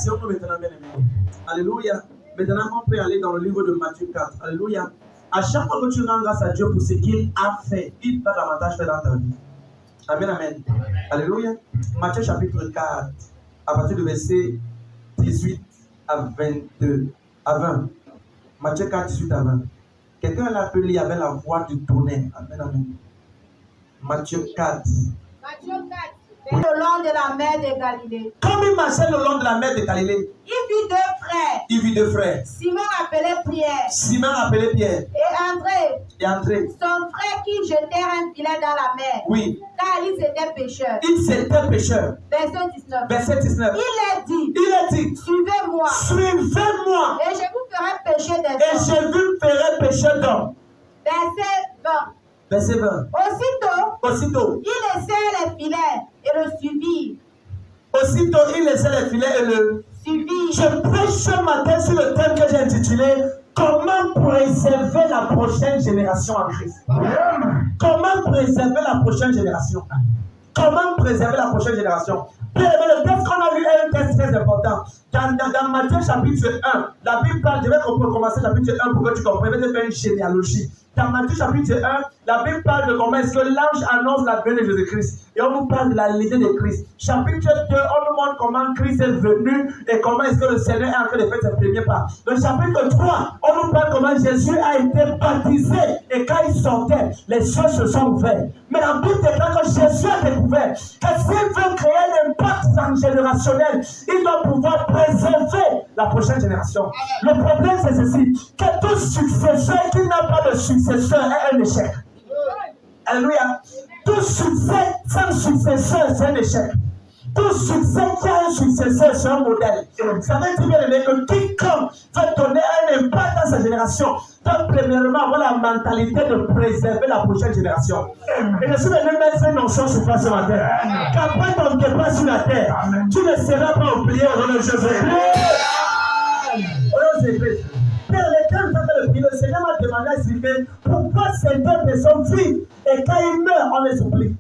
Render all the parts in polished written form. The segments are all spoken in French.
Asseyons-nous maintenant, bien aimés. Alléluia. Maintenant, on peut aller dans le livre de Matthieu 4. Alléluia. À chaque fois que tu rends grâce à Dieu pour ce qu'il a fait, il va davantage faire dans ta vie. Amen, amen. Alléluia. Matthieu chapitre 4, à partir du verset 18 à 22, à 20. Matthieu 4, 18 à 20. Quelqu'un l'a appelé avec la voix du tonnerre. Amen, amen. Matthieu 4. Matthieu 4. Le long de la mer de Galilée. Comme il marchait le long de la mer de Galilée, il vit deux frères. Simon appelé Pierre. Et André. Son frère qui jetèrent un filet dans la mer. Oui. Car ils étaient pécheurs. Verset 19. Il a dit. Suivez-moi. Et je vous ferai pécher d'hommes. Verset 20. Aussitôt, il laissait les filets et le suivit. Je prêche ce matin sur le thème que j'ai intitulé Comment préserver la prochaine génération en Christ. Comment préserver la prochaine génération. Comment préserver la prochaine génération. Le texte qu'on a lu est un texte très important. Dans Matthieu chapitre 1, la Bible parle, je vais commencer chapitre 1 pour que tu comprennes, je vais te faire une généalogie. Dans Matthieu chapitre 1, la Bible parle de comment est-ce que l'ange annonce la venue de Jésus-Christ. Et on nous parle de la lignée de Christ. Chapitre 2, on nous montre comment Christ est venu et comment est-ce que le Seigneur est en train de faire ses premiers pas. Le chapitre 3, on nous parle comment Jésus a été baptisé et quand il sortait, les cieux se sont ouverts. Mais la Bible déclare que Jésus a découvert que s'il veut créer un impact transgénérationnel, il doit pouvoir préserver la prochaine génération. Le problème c'est ceci, que tout successeur qui n'a pas de successeur est un échec. Alléluia. Tout succès sans successeur, c'est un échec. Tout succès qui a un successeur, c'est un modèle. Ça veut dire bien que quiconque veut donner un impact dans sa génération doit premièrement avoir la mentalité de préserver la prochaine génération. Et je suis venu mettre une notion sur toi ce matin. Qu'après ton départ sur la terre, tu ne seras pas oublié au nom de Jésus. Le Seigneur m'a demandé à Sylvain pourquoi certaines personnes vivent et quand ils meurent, on les oublie.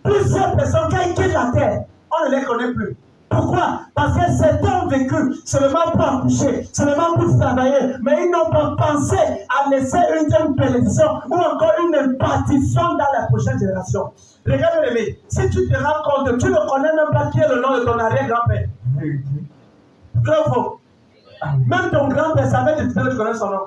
Plusieurs personnes, quand ils quittent la terre, on ne les connaît plus. Pourquoi? Parce que certains ont vécu seulement pour accoucher, seulement pour travailler, mais ils n'ont pas pensé à laisser une bénédiction ou encore une impartition dans la prochaine génération. Regarde les si tu te rends compte, tu ne connais même pas qui est le nom de ton arrière-grand-père. Bravo. Même ton grand-père savait que tu connais son nom.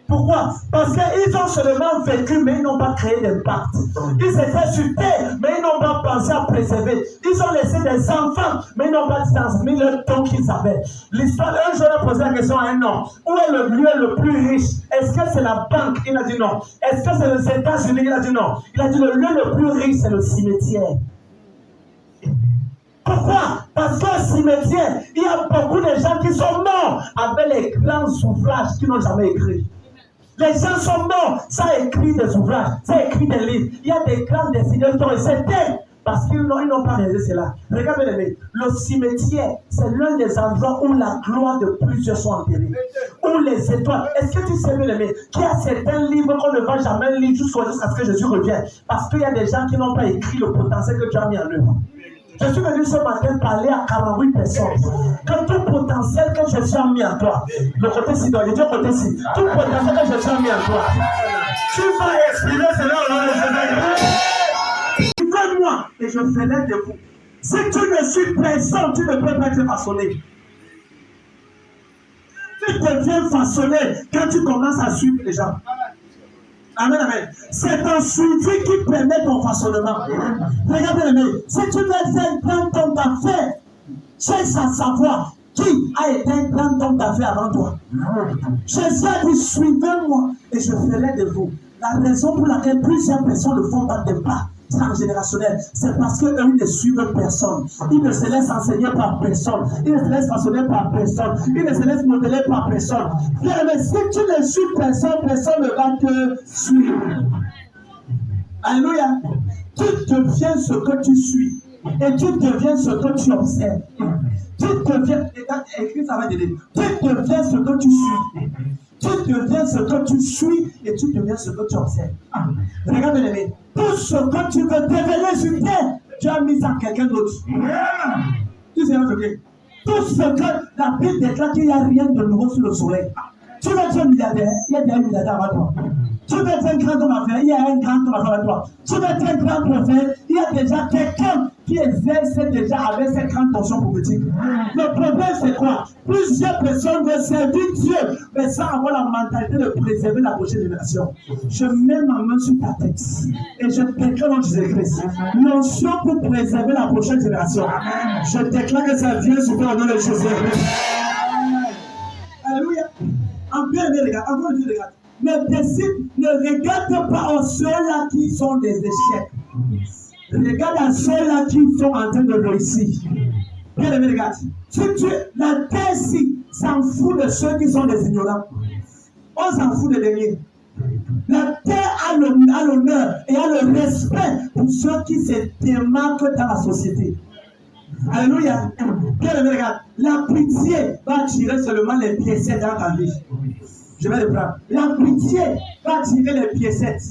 Pourquoi? Parce qu'ils ont seulement vécu, mais ils n'ont pas créé d'impact. Ils étaient sur terre, mais ils n'ont pas pensé à préserver. Ils ont laissé des enfants, mais ils n'ont pas transmis le don qu'ils avaient. L'histoire, un jour, on a posé la question à un homme. Où est le lieu le plus riche? Est-ce que c'est la banque? Il a dit non. Est-ce que c'est les États-Unis? Il a dit non. Il a dit le lieu le plus riche, c'est le cimetière. Pourquoi? Parce qu'au cimetière, il y a beaucoup de gens qui sont morts avec les grands ouvrages qu'ils n'ont jamais écrits. Les gens sont morts, ça a écrit des ouvrages, ça a écrit des livres. Il y a des grands décideurs qui ont été parce qu'ils n'ont pas réalisé cela. Regardez les le cimetière, c'est l'un des endroits où la gloire de plusieurs sont enterrées. Où les étoiles. Est-ce que tu sais, bien aimé, qu'il y a certains livres qu'on ne va jamais lire jusqu'à ce que Jésus revienne? Parce qu'il y a des gens qui n'ont pas écrit le potentiel que tu as mis en œuvre. Je suis venu ce matin parler à 48 personnes. Que tout potentiel que Jésus a mis en toi, le côté-ci, donc je dis le côté-ci, tout potentiel que Jésus a mis en toi, tu vas exprimer cela au nom de Jésus. Fais-moi et je ferai de vous. Si tu ne suis personne, tu ne peux pas être façonné. Tu deviens façonné quand tu commences à suivre les gens. Amen, amen. C'est un suivi qui permet ton façonnement. Regardez, si tu veux être un grand homme d'affaires, cherche à savoir qui a été un grand homme d'affaires avant toi. Jésus a dit, suivez-moi et je ferai de vous. La raison pour laquelle plusieurs personnes ne font pas de pas transgénérationnel, c'est parce qu'eux ne suivent personne. Ils ne se laissent enseigner par personne. Ils ne se laissent façonner par personne. Ils ne se laissent modeler par personne. Mais si tu ne suis personne, personne ne va te suivre. Alléluia. Tu deviens ce que tu suis. Et tu deviens ce que tu observes. Tu deviens, écrit ça va te dire, tu deviens ce que tu suis. Tu deviens ce que tu suis et tu deviens ce que tu observes. Regarde les tout ce que tu veux devenir sur terre, tu as mis à quelqu'un d'autre. Tu sais, ok. Tout ce que la Bible déclare qu'il n'y a rien de nouveau sous le soleil. Tu veux être un milliardaire, il y a des milliardaires avant toi. Tu veux être un grand homme à faire, il y a un grand homme à faire avec toi. Tu veux être un grand prophète, il y a déjà quelqu'un qui exerce déjà avec cette grande tension prophétique. Le problème, c'est quoi? Plusieurs personnes veulent servir Dieu, mais sans avoir la mentalité de préserver la prochaine génération. Je mets ma main sur ta tête et je déclare dans Jésus-Christ l'onction pour préserver la prochaine génération. Je déclare que ça vient sur toi au nom de Jésus-Christ. Alléluia. En bien aimé, regarde, encore Dieu regarde. Ne décide, ne regarde pas à ceux-là qui sont des échecs. Regarde à ceux-là qui sont en train de réussir. Bien aimé, regarde. Si tu, la terre ici s'en fout de ceux qui sont des ignorants. On s'en fout des derniers. La terre a l'honneur et a le respect pour ceux qui se démarquent dans la société. Alléluia. Bien aimé, regarde. La pitié va tirer seulement les piécettes dans ta vie. Je vais le prendre. La pitié va tirer les piécettes.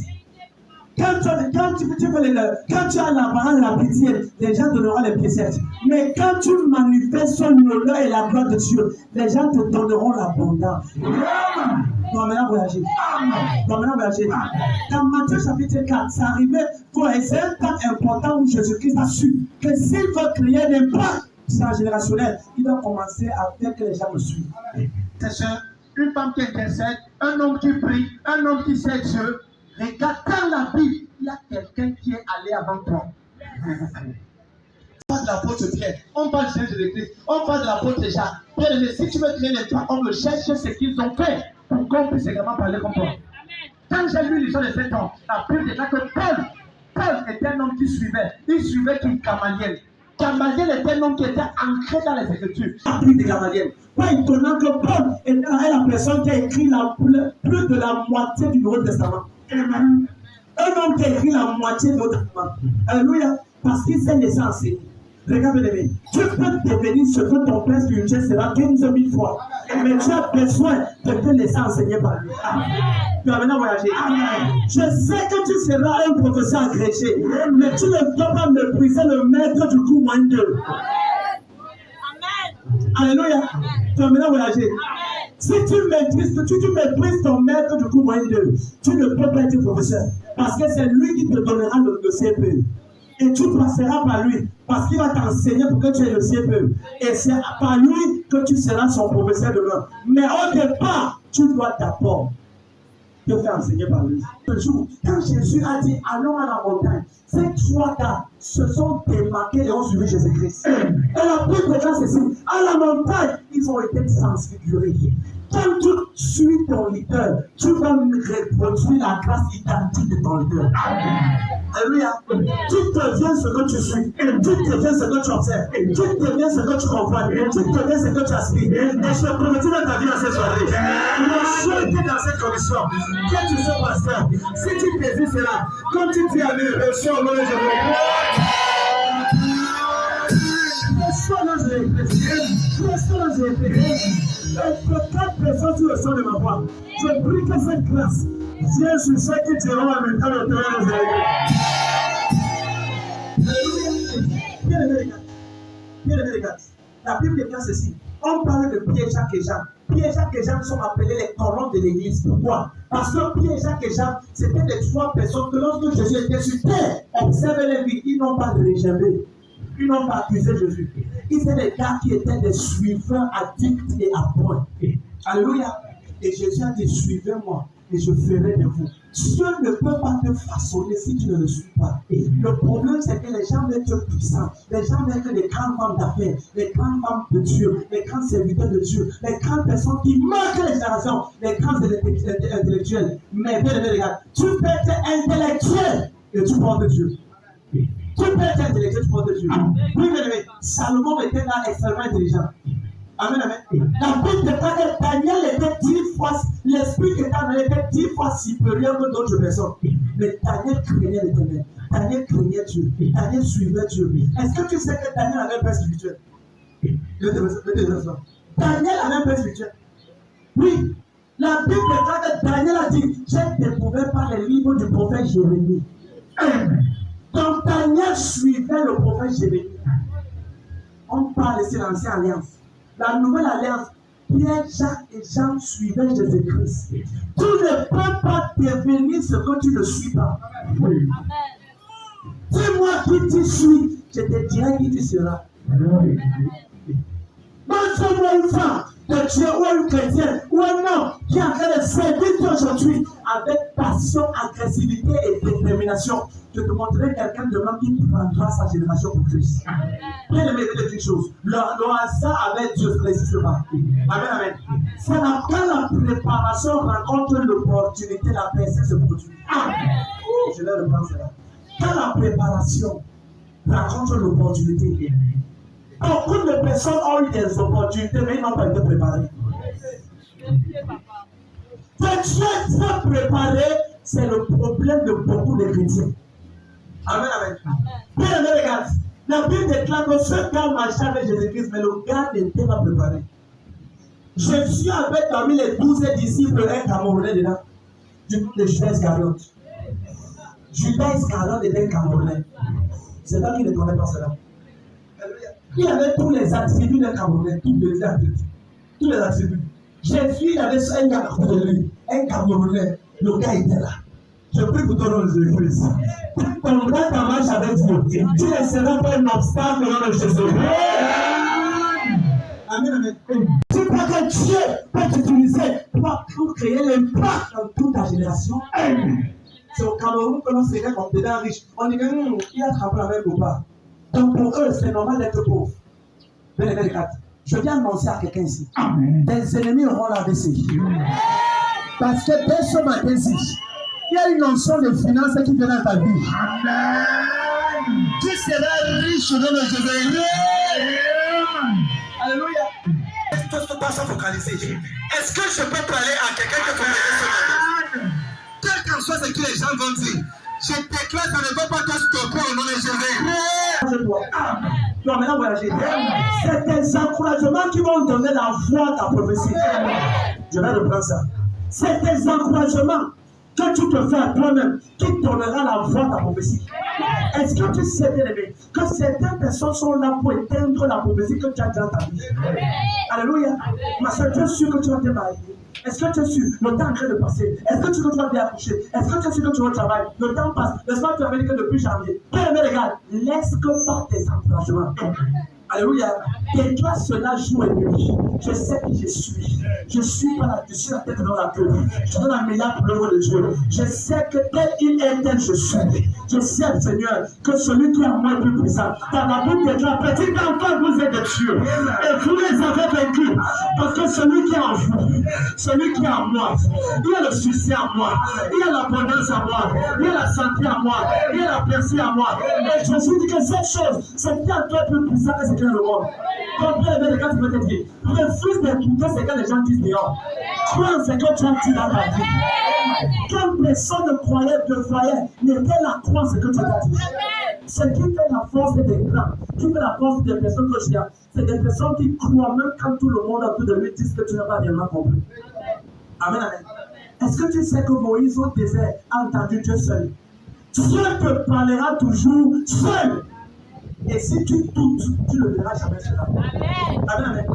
Quand tu as l'apparence de la pitié, les gens te donneront les piécettes. Mais quand tu manifestes l'honneur et la gloire de Dieu, les gens te donneront l'abondance. Dans Matthieu chapitre 4, ça arrivait pour c'est un temps important où Jésus-Christ a su que s'il veut créer un impact générationnel, il doit commencer à faire que les gens me suivent. C'est une femme qui intercède, un homme qui prie, un homme qui sait Dieu. Regarde dans la Bible, il y a quelqu'un qui est allé avant toi. On parle de l'apôtre Pierre, on parle de Jésus-Christ, on parle de l'apôtre Jacques. Pierre, si tu veux créer l'impact, on me cherche ce qu'ils ont fait pour qu'on puisse également parler comme toi. Quand j'ai lu l'histoire de cet homme, la Bible déclare que Paul était un homme qui suivait. Il suivait qui Gamaliel. Gamaliel était un homme qui était ancré dans les Écritures. Appris de Gamaliel. Pas étonnant que Paul est la personne qui a écrit plus de la moitié du Nouveau Testament. Un homme qui a écrit la moitié du Nouveau Testament. Alléluia. Parce qu'il s'est laissé enseigner. Regarde bien, tu peux devenir ce que ton père spirituel sera 15 000 fois. Mais tu as besoin de te laisser enseigner par lui. Tu vas maintenant voyager. Je sais que tu seras un professeur agrégé, mais tu ne dois pas mépriser le maître du coup moins 2. Alléluia. Tu vas maintenant voyager. Si tu méprises ton maître du coup moins 2, tu ne peux pas être professeur. Parce que c'est lui qui te donnera le CPE. Et tu passeras par lui, parce qu'il va t'enseigner pour que tu aies le CPE. Et c'est par lui que tu seras son professeur demain. Mais au départ, tu dois d'abord te faire enseigner par lui. Le jour, quand Jésus a dit allons à la montagne, ces trois gars se sont démarqués et ont suivi Jésus-Christ. Et la Bible déclare ceci, à la montagne, ils ont été transfigurés. Quand tu suis ton leader, tu vas reproduire la grâce identique de ton leader. Alléluia. Tu deviens ce que tu suis. Tu deviens ce que tu observes. Tu deviens ce que tu comprends. Tu deviens ce que tu aspires. Et je te promets dans ta vie dans cette soirée. Le choix était dans cette condition. Que tu sois pasteur. Si tu désires cela, quand tu dis à lui, reçois au nom de Jésus. Reçois au nom de Jésus. Reçois au nom de Jésus. Et que 4 personnes sur le son de ma voix, je prie que cette grâce vienne sur ceux qui diront en même temps le terrain de Jésus. Bien aimé, regarde. La Bible déclare ceci. On parle de Pierre, Jacques et Jean. Pierre, Jacques et Jean sont appelés les colonnes de l'église. Pourquoi? Parce que Pierre, Jacques et Jean, c'était les 3 personnes que lorsque Jésus était sur terre, observaient les vies, ils n'ont pas réservé. Ils n'ont pas accusé Jésus. Ils étaient des gars qui étaient des suiveurs addicts et à point. Alléluia. Et Jésus a dit, suivez-moi et je ferai de vous. Dieu ne peut pas te façonner si tu ne le suis pas. Et le problème, c'est que les gens veulent être puissants. Les gens veulent être des grandes femmes d'affaires, les grandes femmes de Dieu, les grands serviteurs de Dieu, les grandes personnes qui marquent les générations, les grands intellectuels. Mais bien, regarde, tu peux être intellectuel et tu portes Dieu. Tu peux être intellectuel, tu portes Dieu. Oui, mais Salomon était là extrêmement intelligent. Amen, amen. La Bible déclare que Daniel était 10 fois, l'esprit de Daniel était 10 fois supérieur que d'autres personnes. Mais Daniel craignait l'Éternel. Daniel craignait Dieu. Daniel suivait Dieu. Est-ce que tu sais que Daniel avait un père spirituel? Daniel avait un père spirituel. Oui. La Bible déclare que Daniel a dit, j'ai découvert par les livres du prophète Jérémie. Donc Daniel suivait le prophète Jérémie. On parle ici de l'Ancienne Alliance. la nouvelle alliance, Pierre, Jacques et Jean suivaient Jésus-Christ. Tu ne peux pas devenir ce que tu ne suis pas. Dis-moi qui tu suis, je te dirai qui tu seras. Montre-moi une femme de Dieu ou un chrétien ou un homme qui est en train de servir Dieu aujourd'hui avec passion, agressivité et détermination. Je te montrerai quelqu'un de même qui prendra sa génération pour Christ. Bien aimé, je vais te dire une chose. Le hasard avec Dieu ne n'existe pas. Amen, amen. C'est quand la préparation rencontre l'opportunité, la personne se produit. Je vais reprendre cela. Quand la préparation rencontre l'opportunité, beaucoup de personnes ont eu des opportunités, mais ils n'ont pas été préparés. Dieu très préparé, c'est le problème de beaucoup de chrétiens. Amen, amen. Bien aimé, regarde. La Bible déclare que ce gars marchait avec Jésus-Christ, mais le gars n'était pas préparé. Jésus avait parmi les 12 disciples un Camerounais dedans, de Judas Iscariote. Judas Iscariote était un Camerounais. C'est pas qu'il ne connaît pas cela. Il avait tous les attributs d'un Camerounais, tous les attributs. Jésus, il avait un gars à côté de lui, un Camerounais. Le gars était là. Je prie pour ton nom de Jésus-Christ. Pendant ta marche avec Dieu, tu ne seras pas un obstacle au nom de Jésus. Amen, amen. Tu crois que Dieu peut t'utiliser pour créer l'impact dans toute ta génération? C'est au Cameroun que l'on serait comme des gens riches. On dit qu'il a travaillé avec ou pas. Donc pour eux, c'est normal d'être pauvre. Je viens annoncer à quelqu'un ici. Tes ennemis auront la AVC. Parce que dès ce matin-ci, il y a une notion de finance qui vient dans ta vie. Amen. Tu seras riche au nom de Jésus. Alléluia. Est-ce que tu dois se focaliser? Est-ce que je peux parler à quelqu'un qui connaît ce matin? Quel qu'en soit ce que les gens vont dire, je déclare ça ne va pas te stopper au nom de Jésus. Tu vas maintenant voyager. C'est tes encouragements qui vont donner la voix à ta prophétie. Je vais reprendre ça. C'est tes encouragements que tu te fais à toi-même qui donnera la voix à ta prophétie. Est-ce que tu sais, bien aimé, que certaines personnes sont là pour éteindre la prophétie que tu as dans ta vie? Alléluia. Ma soeur, tu es sûr que tu vas te marier? Est-ce que tu es sûr? Le temps est en train de passer. Est-ce que tu es sûr que tu vas bien accoucher? Est-ce que tu es sûr que tu vas au travail? Le temps passe. Laisse-moi te dire que depuis janvier. Bien aimé, regarde, laisse que par tes encouragements. Alléluia. Déclare cela jour et nuit. Je sais qui je suis. Je suis pas là, je suis la tête dans la queue. Je donne la meilleure pour l'œuvre de Dieu. Je sais que tel il est, tel je suis. Je sais, Seigneur, que celui qui est en moi est plus puissant. Dans la Bible déclare, petit enfant, vous êtes de Dieu. Et vous les avez vaincus. Parce que celui qui est en vous, celui qui est en moi, il y a le succès en moi, il y a l'abondance en moi, il y a la santé en moi, il y a la pensée en moi. Et je me suis dit que cette chose, c'est qui en toi est plus puissant que ce qui est dans le monde. Comprends les gars, tu peux te dire. Refuse d'écouter ce que les gens disent dehors. Crois en ce que tu as dit dans ta vie. Quand personne ne croyait, n'était la croix ce que tu as dit. Ce qui fait la force des grands, qui fait la force des personnes que tu as, c'est des personnes qui croient même quand tout le monde autour de lui dit que tu n'as pas réellement compris. Amen, amen. Est-ce que tu sais que Moïse au désert a entendu Dieu seul? Dieu te parlera toujours seul. Et si tu doutes, tu ne verras jamais cela. Amen. Amen, amen.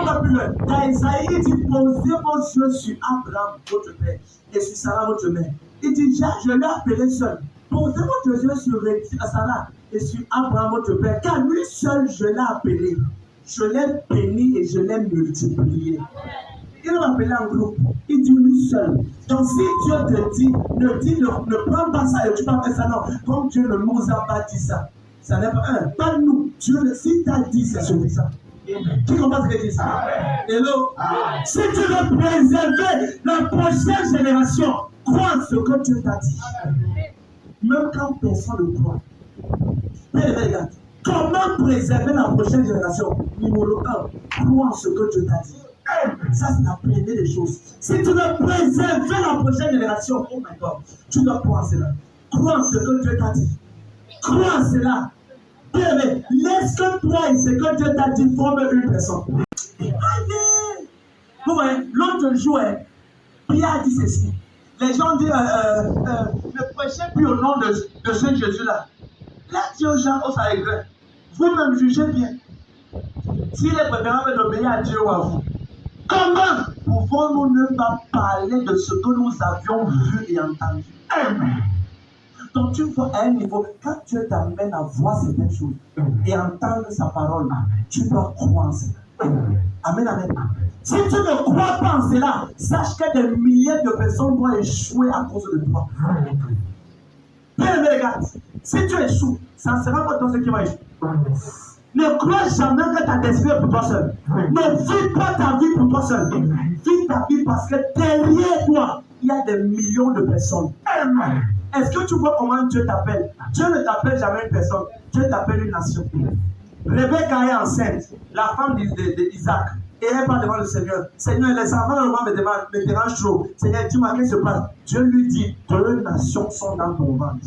On va plus loin. Dans Isaïe, il dit, posez vos yeux sur Abraham, votre père, et sur Sarah, votre mère. Il dit, je l'ai appelé seul. Posez votre yeux sur Sarah et sur Abraham, votre père, car lui seul, je l'ai appelé. Je l'ai béni et je l'ai multiplié. Il l'a appelé en groupe. Il dit lui seul. Donc si Dieu te dit, ne prends pas ça et tu vas faire ça, non. Comme Dieu ne nous a pas dit ça. Ça n'est pas un. Pas nous. Dieu, si tu as dit, c'est suffisant. Qui comprend ce que je dis ça? Hello? Si tu veux préserver la prochaine génération, crois ce que Dieu t'a dit. Même quand personne ne croit. Mais regarde, comment préserver la prochaine génération? Numéro 1, crois en ce que Dieu t'a dit. Ça, c'est la première des choses. Si tu veux préserver la prochaine génération, oh my God, tu dois croire en cela. Crois en ce que Dieu t'a dit. Crois en cela. Bien, laisse que toi et ce que Dieu t'a dit forment une personne. Allez! Vous voyez, l'autre jour, Pierre a dit ceci. Les gens disent, ne prêchez plus au nom de ce Jésus-là. Là, dit aux gens, oh, ça est vrai. Vous-même jugez bien. s'il est préférable d'obéir à Dieu ou à vous, comment pouvons-nous ne pas parler de ce que nous avions vu et entendu? Amen. Donc tu vois à un niveau, quand Dieu t'amène à voir certaines choses et entendre sa parole, tu dois croire en cela. Amen, amen. Si tu ne crois pas en cela, sache que des milliers de personnes vont échouer à cause de toi. Bien, regarde, si tu échoues, ça ne sera pas toi ce qui va échouer. Ne crois jamais que ta destinée est pour toi seul. Ne vis pas ta vie pour toi seul. Vis ta vie parce que derrière toi, il y a des millions de personnes. Amen. Est-ce que tu vois comment Dieu t'appelle? Dieu ne t'appelle jamais une personne, Dieu t'appelle une nation. Rebecca est enceinte, la femme d'Isaac, et elle parle devant le Seigneur. Seigneur, les enfants me dérangent trop. Seigneur, dis-moi qu'est-ce qui se passe? Dieu lui dit, 2 nations sont dans ton ventre.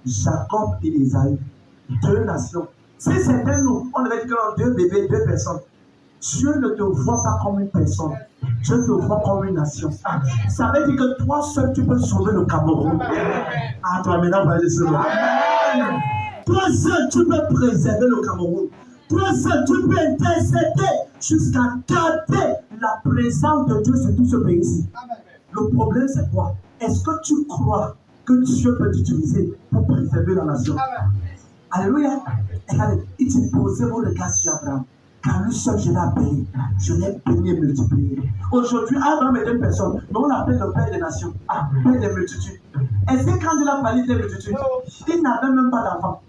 Jacob et Isaïe, 2 nations. Si c'était nous, on devait dire que 2 bébés, 2 personnes. Dieu ne te voit pas comme une personne. Dieu te voit comme une nation. Ça veut dire que toi seul, tu peux sauver le Cameroun. Ah, toi maintenant, vous allez se voir. Toi seul, tu peux préserver le Cameroun. Toi seul, tu peux intercéder jusqu'à garder la présence de Dieu sur tout ce pays-ci. Le problème, c'est quoi? Est-ce que tu crois que Dieu peut t'utiliser pour préserver la nation? Alléluia. Regardez, il dit, posez vos regards sur Abraham. Car lui seul, je l'ai appelé. Je l'ai béni et multiplié. Aujourd'hui, Abraham est une personne, mais on l'appelle le Père des nations, Père des multitudes. Est-ce que quand il a parlé des multitudes, il n'avait même pas d'enfant?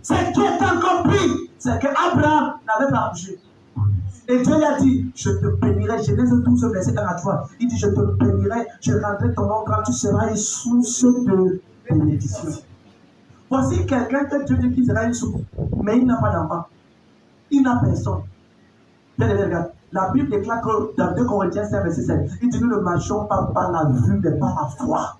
Ce qui est encore pire, c'est qu'Abraham n'avait pas bougé. Et Dieu lui a dit, je te bénirai. Genèse 12, verset 1 à 3. Il dit, je te bénirai, je rendrai ton nom grand, tu seras une source de bénédiction. Voici quelqu'un que Dieu dit qu'il sera une source, mais il n'a pas d'enfant. Il n'a personne. Regarde, la Bible déclare que dans 2 Corinthiens 5, verset 7, il dit, nous ne marchons pas par la vue, mais par la foi.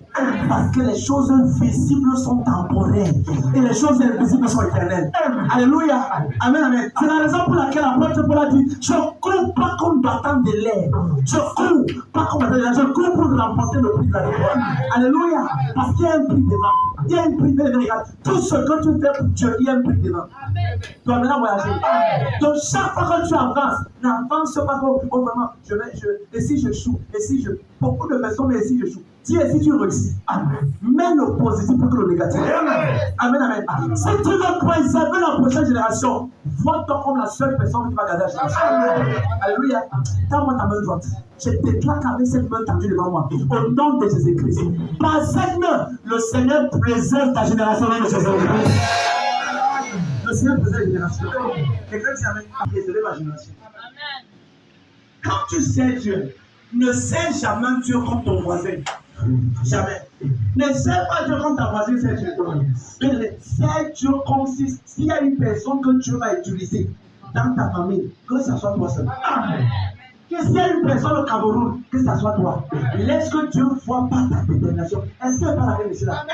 Parce que les choses visibles sont temporaires et les choses invisibles sont éternelles. Alléluia. Amen, amen. C'est la raison pour laquelle l'apôtre Paul a dit, je ne cours pas comme battant de l'air. Je cours pas comme battant de l'air. Je cours pour remporter le prix de la victoire. Alléluia. Parce qu'il y a un prix devant. Il y a un prix devant. Tout ce que tu fais pour Dieu, il y a un prix devant. Tu vas maintenant voyager. Donc chaque fois que tu avances, n'avance pas comme, oh maman, et si je choue, et si je. Beaucoup de personnes, mais si je choue. Dis, et si tu réussis, mets le positif pour que le négatif. Amen, amen. Si tu veux préserver la prochaine génération, vois-toi comme la seule personne qui va garder la génération. Alléluia. Tends-moi ta main droite. Je déclare qu'avec cette main tendue devant moi, au nom de Jésus-Christ, par cette main, le Seigneur préserve ta génération. Le Seigneur préserve la génération. Quelqu'un dit amen, préserver ma génération. Quand tu sais Dieu, ne sais jamais Dieu comme ton voisin. Jamais. Ne sais pas Dieu comme ta voisine, c'est Dieu. C'est Dieu comme s'il y a une personne que Dieu va utiliser dans ta famille, que ce soit toi seul. Amen. Que s'il y a une personne au Cameroun, que ce soit toi. Laisse que Dieu voit pas ta détermination. Est-ce qu'il n'est pas la même ici là?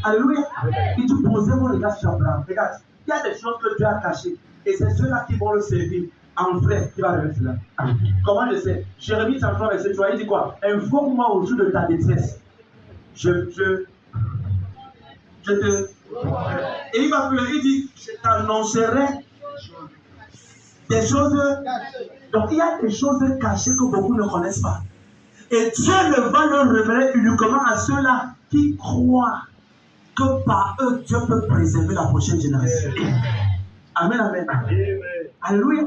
Alléluia. Il dit, posez vos regards sur Abraham. Regarde, il y a des choses que Dieu a cachées. Et c'est ceux-là qui vont le servir. En vrai, qui va arriver cela. Comment je sais? Jérémie 33, verset 3, il dit quoi? Invoque-moi au jour de ta détresse. Je te. Et il va pleurer, il dit, je t'annoncerai des choses. Donc il y a des choses cachées que beaucoup ne connaissent pas. Et Dieu ne va le révéler uniquement à ceux-là qui croient que par eux, Dieu peut préserver la prochaine génération. Amen, amen. Alléluia.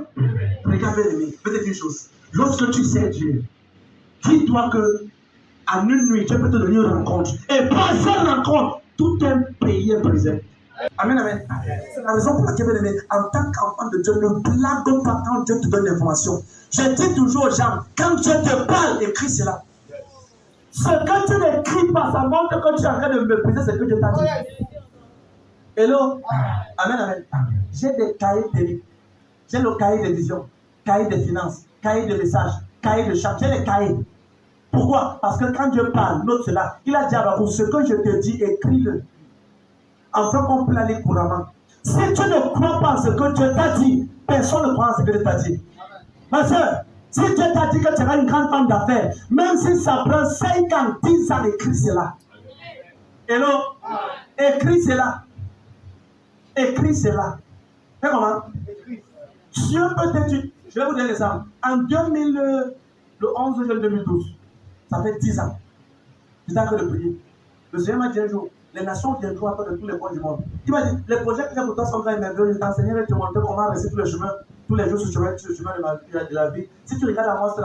Regardez, peut-être une chose. Lorsque tu sais Dieu, dis-toi que à une nuit, Dieu peut te donner une rencontre. Et par cette rencontre, tout un pays est préservé. Amen, amen. C'est la raison pour laquelle, en tant qu'enfant de Dieu, ne blague pas quand Dieu te donne l'information. Je dis toujours aux gens, quand Dieu te parle, écris cela. Ce que tu n'écris pas, ça montre que tu es en train de mépriser ce que Dieu t'a dit. Hello? Amen, amen. J'ai des cahiers de vie. J'ai le cahier de vision, cahier de finances, cahier de messages, cahier de chant. J'ai les cahiers. Pourquoi? Parce que quand Dieu parle, note cela. Il a dit à pour ce que je te dis, écris-le. Enfin qu'on peut aller couramment. Si tu ne crois pas ce que Dieu t'a dit, personne ne croit en ce que Dieu t'a dit. Ma soeur, si Dieu t'a dit que tu seras une grande femme d'affaires, même si ça prend 5 ans, 10 ans, écris cela. Hello? Écris cela. Écris cela. Fais comment? Dieu peut t'étudier. Je vais vous donner l'exemple. En 2011 juin 2012, ça fait 10 ans. J'étais en train de prier. Le Seigneur m'a dit un jour, les nations viendront à toi de tous les coins du monde. Il m'a dit, les projets que j'ai pour toi sont très merveilleux. Je t'enseignerai et te montrer comment rester tous les chemins, tous les jours sur le chemin de la vie. Si tu regardes à moi,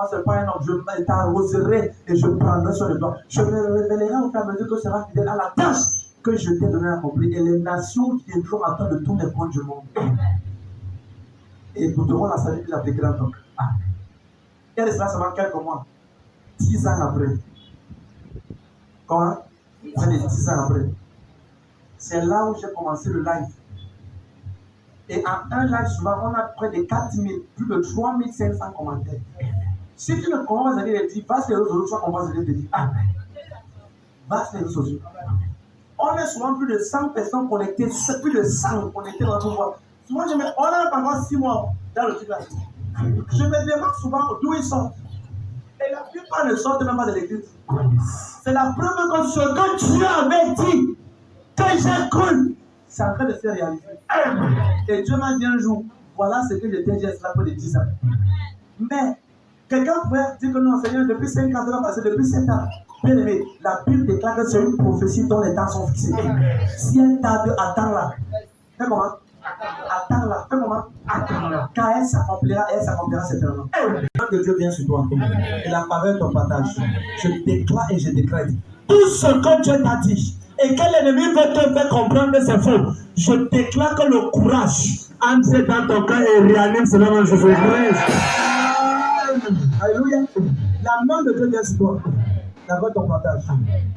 c'est pas un homme. Je t'arroserai et je prendrai sur le doigt. Je me révélerai au fur et à mesure que tu seras fidèle à la tâche que je t'ai donné à accomplir. Et les nations viendront à toi de tous les coins du monde. Et écouteront la salut qu'il appliquera donc. Et de cela seulement quelques mois. 10 ans après. Comment? C'est les 10 ans après. C'est là où j'ai commencé le live. Et en un live, souvent, on a près de 4000, plus de 3500 commentaires. Si tu ne comprends pas ce qu'il dit, va sur les réseaux sociaux, tu vas comprendre ce qu'il dit. Va sur les réseaux sociaux. On est souvent plus de 100 personnes connectées, plus de 100 connectées dans notre voix. Souvent, on a pendant 6 mois dans le truc là. Je me demande souvent d'où ils sortent. Et la plupart ne sortent même pas de l'église. C'est la preuve que ce que Dieu avait dit, que j'ai cru, c'est en train de se réaliser. Et Dieu m'a dit un jour, voilà ce que je t'ai dit à cela pour les 10 ans. Mais quelqu'un pourrait dire que non, Seigneur, depuis 5 ans, ça va passer, depuis 7 ans. Bien aimé, la Bible déclare que c'est une prophétie dont les temps sont fixés. Si elle tarde, attends-la. Fais comment? Attends-la. Fais comment? Attends-la. Car elle s'accomplira certainement. Quand que Dieu vient sur toi, et la faveur de ton partage, je déclare et je décrète tout ce que Dieu t'a dit et que l'ennemi veut te faire comprendre que c'est faux. Je déclare que le courage entre dans ton cœur et réanime cela dans Jésus-Christ. Alléluia. La main de Dieu vient sur toi. Avec ton partage.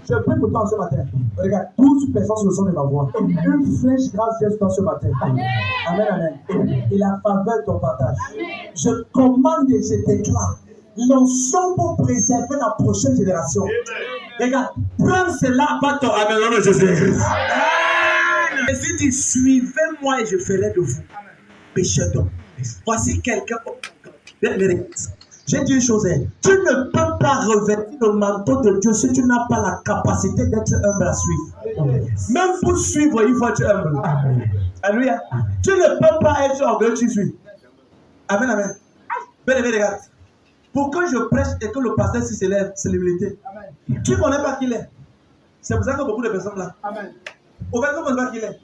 Je prie pour toi ce matin. Regarde, 12 personnes sur le son de ma voix. Une fraîche grâce vient sur toi ce matin. Amen, amen. Et la faveur de ton partage. Je commande et je déclare l'onction pour préserver la prochaine génération. Regarde, prends cela par ton amen au nom de Jésus-Christ. Jésus dit, suivez-moi et je ferai de vous pécheurs d'hommes. Voici quelqu'un. J'ai dit une chose, tu ne peux pas revêtir le manteau de Dieu si tu n'as pas la capacité d'être humble à suivre. Même pour suivre, il faut être humble. Alléluia. Tu ne peux pas être orgueilleux, tu suis. Amen, amen. Bien aimé, regarde. Pour que je prêche et que le pasteur s'y s'élève, c'est l'humilité. Tu ne connais pas qui il est. C'est pour ça que beaucoup de personnes là. Amen. Au fait, tu ne connais pas qui il est.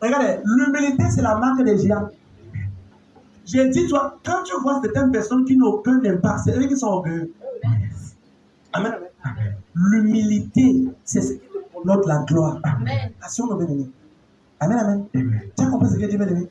Regardez, l'humilité, c'est la marque des géants. J'ai dit, toi, quand tu vois certaines personnes qui n'ont aucun impact, c'est eux qui sont orgueilleux. Amen. L'humilité, c'est ce qui note la gloire. Amen. Amen, amen. Tu as compris ce que dit, bien aimé?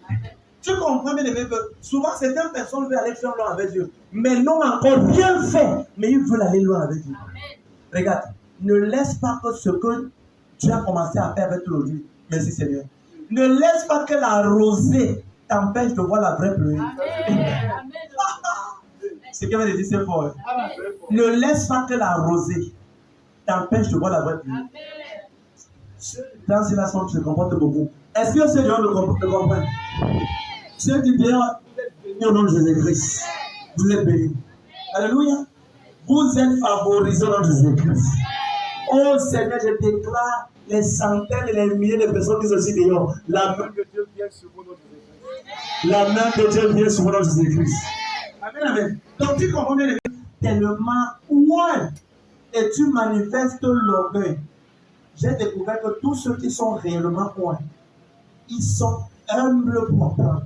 Tu comprends, bien aimé, que souvent certaines personnes veulent aller faire loin avec Dieu, mais n'ont encore rien fait, mais ils veulent aller loin avec Dieu. Amen. Regarde, ne laisse pas que ce que tu as commencé à faire avec aujourd'hui, merci Seigneur, ne laisse pas que la rosée t'empêche de voir la vraie pluie. C'est ce qu'elle dit, c'est fort. Amen. Ne laisse pas que la rosée t'empêche de voir la vraie pluie. Dans cette nation, tu te comportes beaucoup. Est-ce que ces gens le comprennent? Ceux qui disent, vous êtes bénis au nom de Jésus-Christ. Vous êtes bénis. Alléluia. Vous êtes favorisés au nom de Jésus-Christ. Oh Seigneur, je déclare les centaines et les milliers de personnes qui sont ici dehors. La main de Dieu vient sur vous, nom de Jésus-Christ. La main de Dieu vient sur vous, nom de Jésus-Christ. Amen, amen. Donc tu comprends bien, tellement loin et tu manifestes l'orgueil. J'ai découvert que tous ceux qui sont réellement loin, ils sont humbles pour apprendre.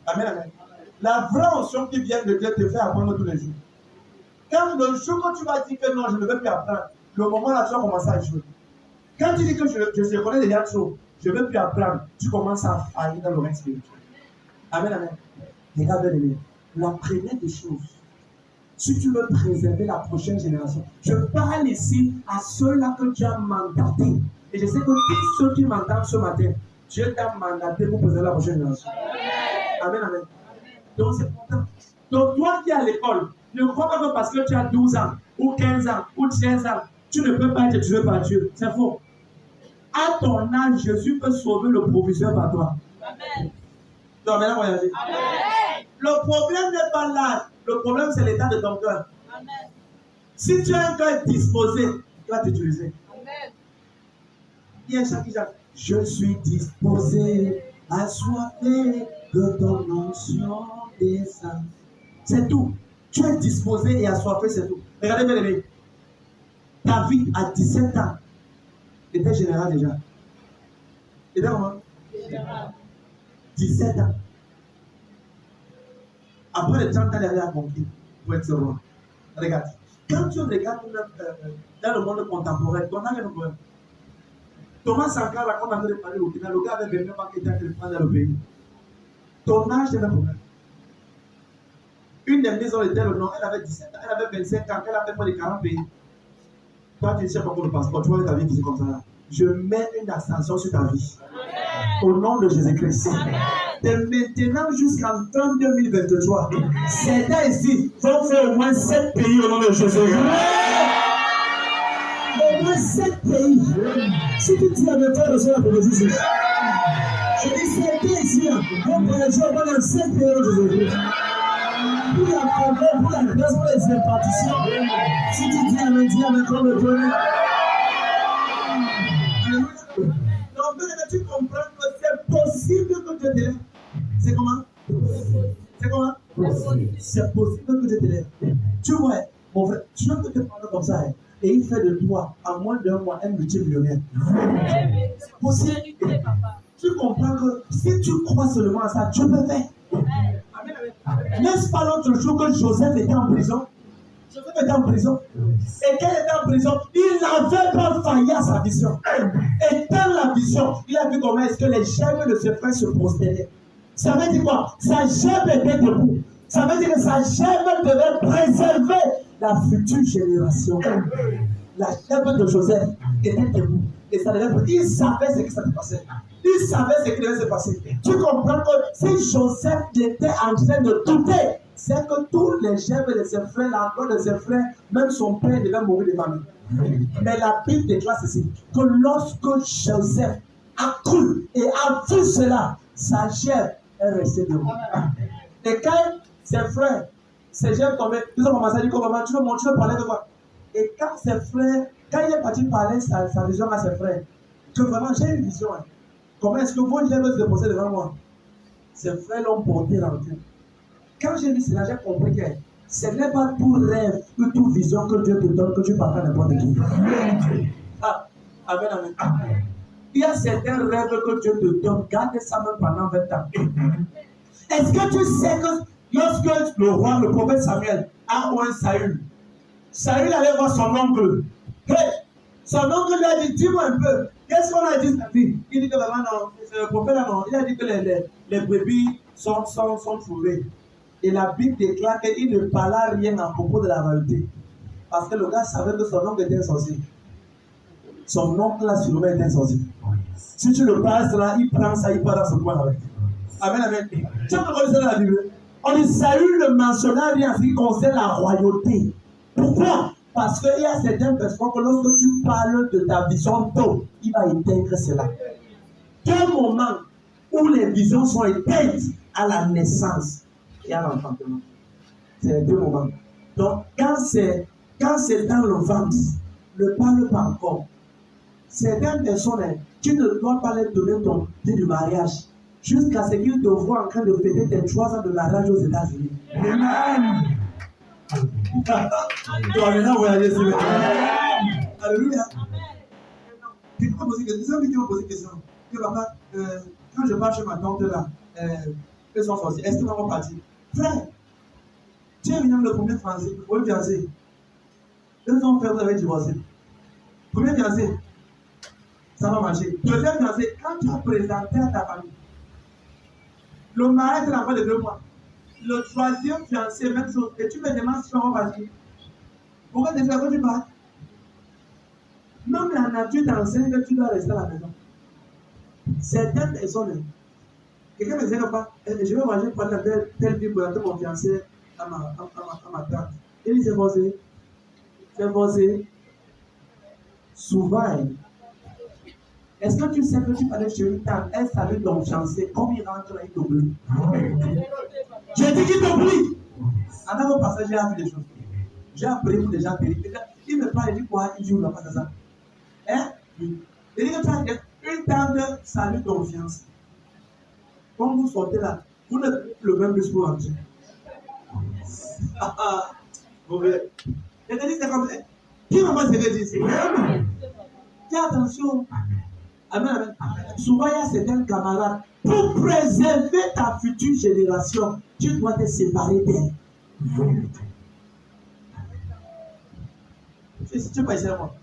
Amen, amen. La vraie onction qui vient de Dieu te fait apprendre tous les jours. Quand le jour que tu vas dire que non, je ne veux plus apprendre, le moment là, tu vas commencer à jouer. Quand tu dis que je connais déjà trop, je ne veux plus apprendre, tu commences à faillir dans le règne spirituel. Amen, amen. Regarde bien, la première des choses, si tu veux préserver la prochaine génération, je parle ici à ceux-là que Dieu a mandatés. Et je sais que tous ceux qui m'entendent ce matin, Dieu t'a mandaté pour préserver la prochaine génération. Amen, amen. Donc c'est important. Donc toi qui es à l'école, ne crois pas que parce que tu as 12 ans, ou 15 ans, ou 13 ans, tu ne peux pas être tué par Dieu. C'est faux. À ton âge, Jésus peut sauver le proviseur par toi. Amen. Donc maintenant, voyagez. Amen. Le problème n'est pas l'âge. Le problème, c'est l'état de ton cœur. Amen. Si tu as un cœur disposé, tu vas t'utiliser. Amen. Il y a un chant qui chante. Je suis disposé, assoiffé Que ton onction descende. C'est tout. Tu es disposé et assoiffé, c'est tout. Regardez bien aimé. David, à 17 ans, était général déjà. Il était comment? Général. 17 ans. Après les 30 ans, il avait accompli pour être roi. Regarde. Quand tu regardes dans le monde contemporain, on a un problème. Thomas Sankara, comme on avait parlé au final, le gars avait 29 ans qui était en train de prendre dans le pays. Ton âge, c'est un problème. Une des maisons était le nom, elle avait 17 ans, elle avait 25 ans, elle avait près de 40 pays. Toi, tu ne sais pas pour le passeport, tu vois ta vie qui est comme ça là. Je mets une ascension sur ta vie. Au nom de Jésus-Christ. De maintenant jusqu'en fin 2023, certains ici vont faire au moins 7 pays au nom de Jésus. Au moins 7 pays. Si tu dis à me faire recevoir la proposition, je dis certains ici vont voyager au moins dans 7 pays au nom de Jésus. Pour la faveur, pour la grâce, pour les impartitions. Si tu dis à me comme le premier. Donc, tu comprends que c'est possible que Dieu t'élève. C'est comment? C'est comment? C'est possible que Dieu t'élève. Tu vois, mon frère, tu veux que tu parles comme ça, hein, et il fait de toi, en moins d'un mois, un multimillionnaire. C'est possible. Tu comprends que si tu crois seulement à ça, tu peux faire. N'est-ce pas l'autre jour que Joseph était en prison? Joseph était en prison. Et quand il était en prison, il n'avait pas failli à sa vision. Et dans la vision, il a vu comment est-ce que les germes de ses frères se prosternaient. Ça veut dire quoi? Sa germe était debout. Ça veut dire que sa germe devait préserver la future génération. La germe de Joseph était debout. Et ça devait... Il savait ce qui s'était passé. Il savait ce qui devait se passer. Tu comprends que si Joseph était en train de douter, c'est que tous les germes de ses frères, la gloire de ses frères, même son père devait mourir de famille. Mais la Bible déclare ceci, que lorsque Joseph a cru et a vu cela, sa chair est restée debout. Et quand ses frères, ses germes tombaient, ils ont commencé à dire que maman, tu veux parler de quoi? Et quand ses frères, quand il est parti parler sa vision à ses frères, que vraiment j'ai une vision. Hein. Comment est-ce que vos germes se déposer devant moi? Ses frères l'ont porté dans le cœur. Quand j'ai vu cela, j'ai compris que ce n'est pas tout rêve ou toute vision que Dieu te donne que tu parles à n'importe qui. Ah, amen, amen. Il y a certains rêves que Dieu te donne, garde ça même pendant 20 ans. Est-ce que tu sais que lorsque le roi, le prophète Samuel, a oué Saül, Saül allait voir son oncle. Hey, son oncle lui a dit, dis-moi un peu, qu'est-ce qu'on a dit sa fille? Il dit que vraiment non, c'est le prophète là non. Il a dit que les brebis sont trouvées. Et la Bible déclare qu'il ne parla rien à propos de la réalité. Parce que le gars savait que son oncle était un sorcier. Son oncle là sûrement était un sorcier. Si tu le passes là, il prend ça, il part dans ce coin avec. Amen, amen. Tu as entendu ça dans la Bible? On dit Saül ne mentionna rien en ce qui concerne la royauté. Pourquoi? Parce qu'il y a certaines personnes que lorsque tu parles de ta vision d'eau, il va éteindre cela. Quel moment où les visions sont éteintes à la naissance et à l'enfantement? C'est les deux moments. Donc, quand c'est dans le ventre, ne parle pas encore. Certaines personnes, tu ne dois pas leur donner ton dit du mariage jusqu'à ce qu'ils te voient en train de fêter tes 3 ans de mariage aux États-Unis. Amen. Tu vas maintenant voyager sur le terrain. Alléluia. Quelqu'un m'a posé une question. Papa, quand je pars chez ma tante là, elles sont sorties. Est-ce qu'ils vont partir? Frère, tu es venu le premier français, le premier fiancé. Ils ont fait, vous avez divorcé. Premier fiancé, ça va marcher. Deuxième fiancé, quand tu as présenté à ta famille, le mariage est après de 2 mois. Le troisième fiancé, même chose. Et tu me demandes si on va partir. Pourquoi tu fais que tu pars? Même la nature t'enseigne que tu dois rester à la maison. Certaines personnes, quelqu'un me disait pas, je vais manger pendant tel vie pour mon fiancé à ma tante. Il dit c'est forcé. C'est forcé. Souvent, est-ce que tu sais que tu parlais chez une tante, elle savait ton fiancé, comme il rentre là, il t'oublie. J'ai dit qu'il t'oublie. En avant passage, j'ai appris des choses. J'ai appris pour des gens périr. Il me parle, il dit quoi? Il dit, on n'a pas ça. Hein? Il dit que une tante salue ton fiancé. Quand vous sortez là, Vous n'êtes le même discours en Dieu. Mauvais. Je te dis, c'est comme ça. Qui m'a dit ce que dit? Fais attention. Amen. Souvent, il y a certains camarades. Pour préserver ta future génération, tu dois te séparer d'elle. Si tu peux essayer moi.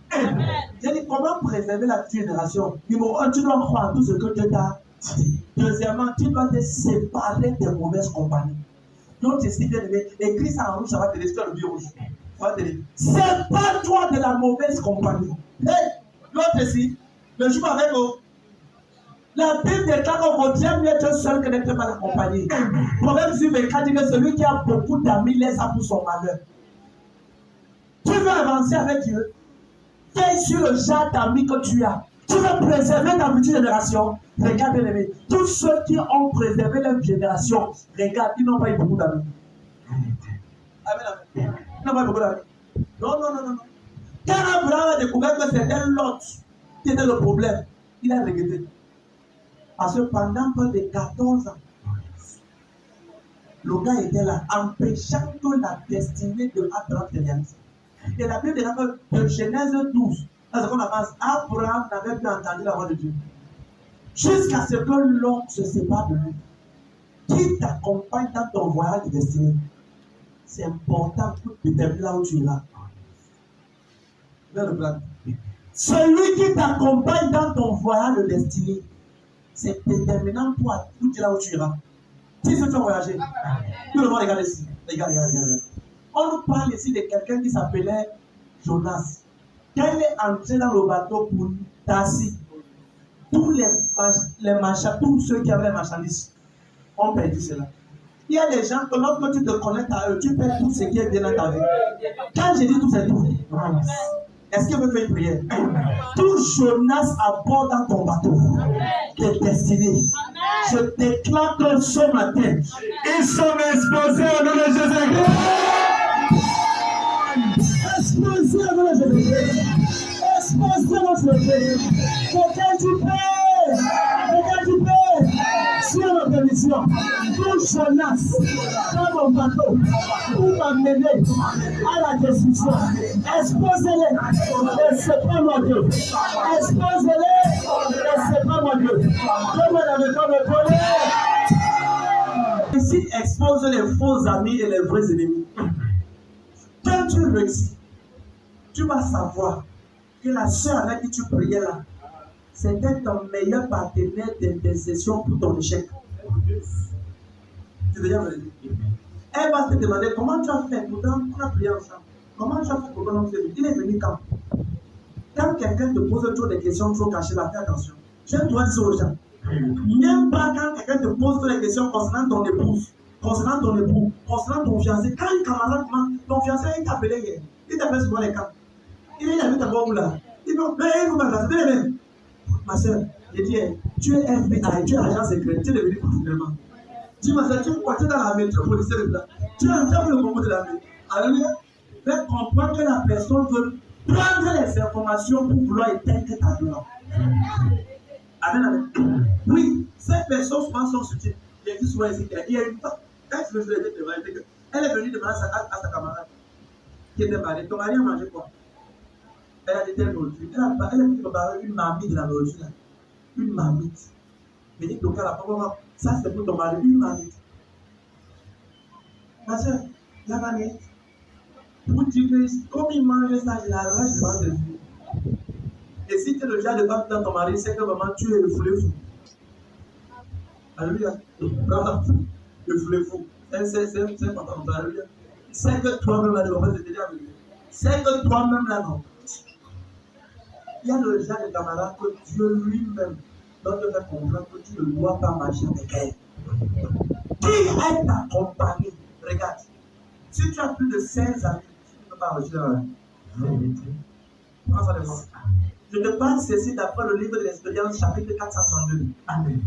J'ai dit, comment préserver la future génération? Numéro 1, tu dois croire en tout ce que Dieu t'a dit. Deuxièmement, tu dois te séparer des mauvaises compagnies. Donc, tu sais bien aimé, écris ça en rouge, ça va te laisser le vieux rouge. Sépare-toi de la mauvaise compagnie. Hey, l'autre ici, le jour avec vous. La Bible déclare qu'on j'aime mieux être seul que d'être mal accompagné. Proverbe 24 dit que celui qui a beaucoup d'amis laisse à pour son malheur. Tu veux avancer avec Dieu? Veille sur le genre d'amis que tu as. Tu veux préserver ta future génération. Regarde bien aimé. Tous ceux qui ont préservé leur génération, regarde, ils n'ont pas eu beaucoup d'amis. Amen. Ils n'ont pas eu beaucoup d'amis. Non. Quand Abraham a découvert que c'était Lot qui était le problème, il a regretté. Parce que pendant près de 14 ans, le gars était là, empêchant que la destinée de Abraham se réalise. Et la Bible dit de Genèse 12, dans ce qu'on avance, Abraham n'avait plus entendu la voix de Dieu. Jusqu'à ce que l'homme se sépare de lui. Qui t'accompagne dans ton voyage de destinée? C'est important pour déterminer là où tu iras. Vers le plan. Celui qui t'accompagne dans ton voyage de destinée, c'est déterminant pour dire là où tu iras. Si tu vas voyager, tout le monde regarde ici. Regarde. On nous parle ici de quelqu'un qui s'appelait Jonas. Quand il est entré dans le bateau pour Tassi, tous tous ceux qui avaient les marchandises ont perdu cela. Il y a des gens que lorsque tu te connectes à eux, tu perds tout ce qui est bien dans ta vie. Quand je dis tout, c'est tout. Est-ce qu'il veut faire une prière? Tout Jonas à bord dans ton bateau est destiné. Je déclare que ce matin, ils sont exposés au nom de Jésus-Christ. Exposés au nom de Jésus-Christ. Exposés au nom de Jésus-Christ. Quelqu'un du Père, sur ma permission, tout Jonas dans mon bateau pour m'amener à la destruction. Exposez-les, et c'est pas moi Dieu. Exposez-les, et c'est pas moi Dieu. Comment l'avez comme le colère? Ici, expose les faux amis et les vrais ennemis. Quand tu réussis, tu vas savoir que la soeur avec qui tu priais là, c'était ton meilleur partenaire d'intercession pour ton échec. Tu veux dire, elle va te demander comment tu as fait. Pourtant, on a prié ensemble. Comment tu as fait pour que l'on fasse? Il est venu quand? Quand quelqu'un te pose trop de questions trop cachées, fais attention. Je dois dire aux gens. Même pas quand quelqu'un te pose trop de questions concernant ton épouse, concernant ton époux, concernant ton fiancé. Quand un camarade, ton fiancé, il t'appelait hier. Il t'appelle souvent les camps. Il a vu ta bombe là. Il dit, mais vous m'avez. Ma soeur, je dis, tu es FBI, tu es agent secret, tu es devenu professionnellement. Dis-moi ça, tu es dans la métropolitaine de là. Tu as entendu le concours de la main. Alléluia. Fais comprendre que la personne veut prendre les informations pour vouloir éteindre ta gloire. Amen. Oui, ces personnes souvent sont soutiennes. Il y a souvent ici, il y a une femme, quand je me suis dit, elle est venue demander à sa camarade qui était mariée. Ton mari a mangé quoi? Elle a dit telle nourriture. Elle a préparé une marmite de la nourriture. Une marmite. Mais il toque la parole. Ça, c'est pour ton mari. Une marmite. Ma soeur, la marmite. Pour dire que comme il mange ça, il a la rage devant de lui. Et si tu es le genre de battre dans ton mari, c'est que vraiment tu es le foulet fou. Alléluia. Le foulet fou. C'est important. Alléluia. C'est que toi-même là, c'est que toi-même là, non. Il y a le genre de camarade que Dieu lui-même doit te faire comprendre que tu ne dois pas marcher avec elle. Qui est ta compagnie? Regarde. Si tu as plus de 16 amis, tu ne peux pas marcher dans la vie. Prends ça de moi. Je te parle ceci d'après le livre de l'Expérience, chapitre 462. Amen.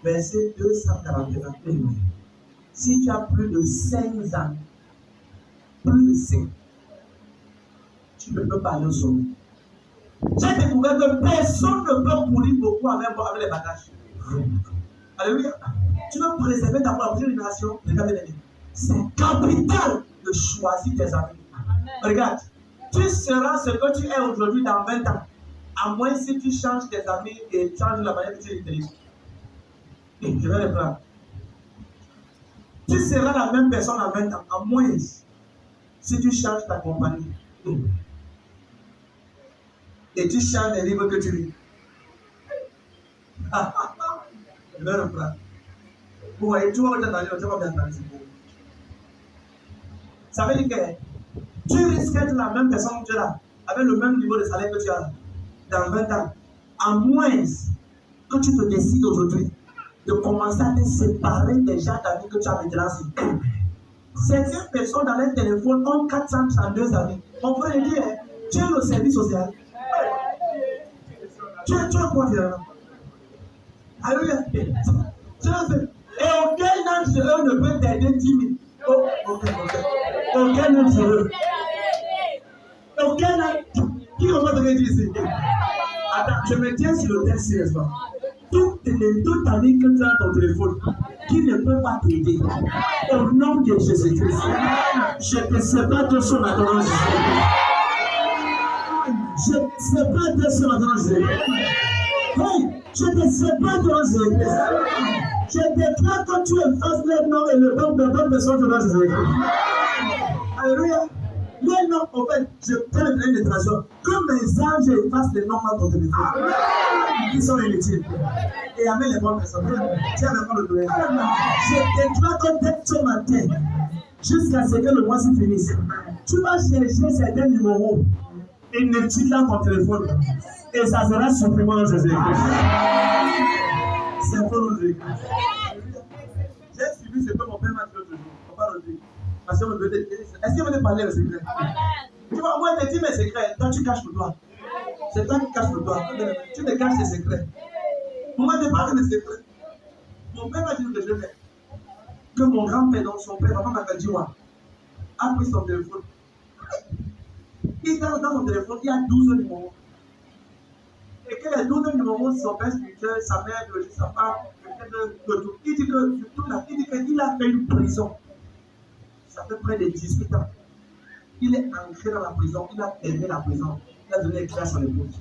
Verset 241. Si tu as plus de 5 amis, plus de 5, tu ne peux pas aller au sommet. J'ai découvert que personne ne peut courir beaucoup avec les bagages. Alléluia. Tu veux préserver ta prochaine génération. Regarde bien. C'est capital de choisir tes amis. Regarde. Tu seras ce que tu es aujourd'hui dans 20 ans. À moins si tu changes tes amis et changes la manière que tu utilises. Et je vais reprendre. Tu seras la même personne à 20 ans. À moins si tu changes ta compagnie. Et tu changes les livres que tu lis. Je vais reprendre. Vous voyez, tu vas bien entendre. Ça veut dire que tu risques d'être la même personne que tu es là, avec le même niveau de salaire que tu as dans 20 ans. À moins que tu te décides aujourd'hui de commencer à te séparer des gens d'amis que tu as maintenant. Certaines personnes dans leur téléphone ont 432 amis. Mon frère dit, tu es le service social. Tu es quoi finalement? Alléluia. Et aucun d'entre eux ne peut t'aider 10 000. Oh, ok. Aucun d'entre eux. Aucun d'entre eux. Qui commence à te dire ici? Attends, je me tiens sur le texte sérieusement. Tout ami que tu as dans ton téléphone qui ne peut pas t'aider, au nom de Jésus-Christ, je te sépare de son attendance. Je te sépare de son attendance. Hey, je te sépare de son attendance. Je déclare que tu effaces le nom et le nom de bonne personne de Jésus-Christ. Alléluia. Les noms, en fait, je prends le train de traduction. Comme mes anges effacent les noms dans ton téléphone. Qui sont inutiles. Et amène les bonnes personnes. Tiens, maintenant le doigt. Je déclare que dès ce matin, jusqu'à ce que le mois se finisse, tu vas chercher certains numéros inutiles dans ton téléphone. Et ça sera supprimé dans Jésus-Christ. C'est pour nous dire. J'ai suivi ce que mon père m'a dit l'autre jour. On va le dire. Parce que est-ce qu'il veut te parler le secret? Tu vois, moi, je te dis mes secrets. Toi, tu caches le doigt. C'est toi qui caches le doigt. Tu te caches tes secrets. Moi, je te parle de mes secrets. Mon père m'a dit que je fais. Que mon grand-père, donc son père, maman m'a dit, a pris son téléphone. Il dans son téléphone, il y a 12 numéros. Et que les 12 numéros, son père spirituel, sa mère, sa femme, il dit que tout là, il dit qu'il a fait une prison. Ça fait près de 18 ans. Il est entré dans la prison, il a aimé la prison, il a donné les clés à son épouse.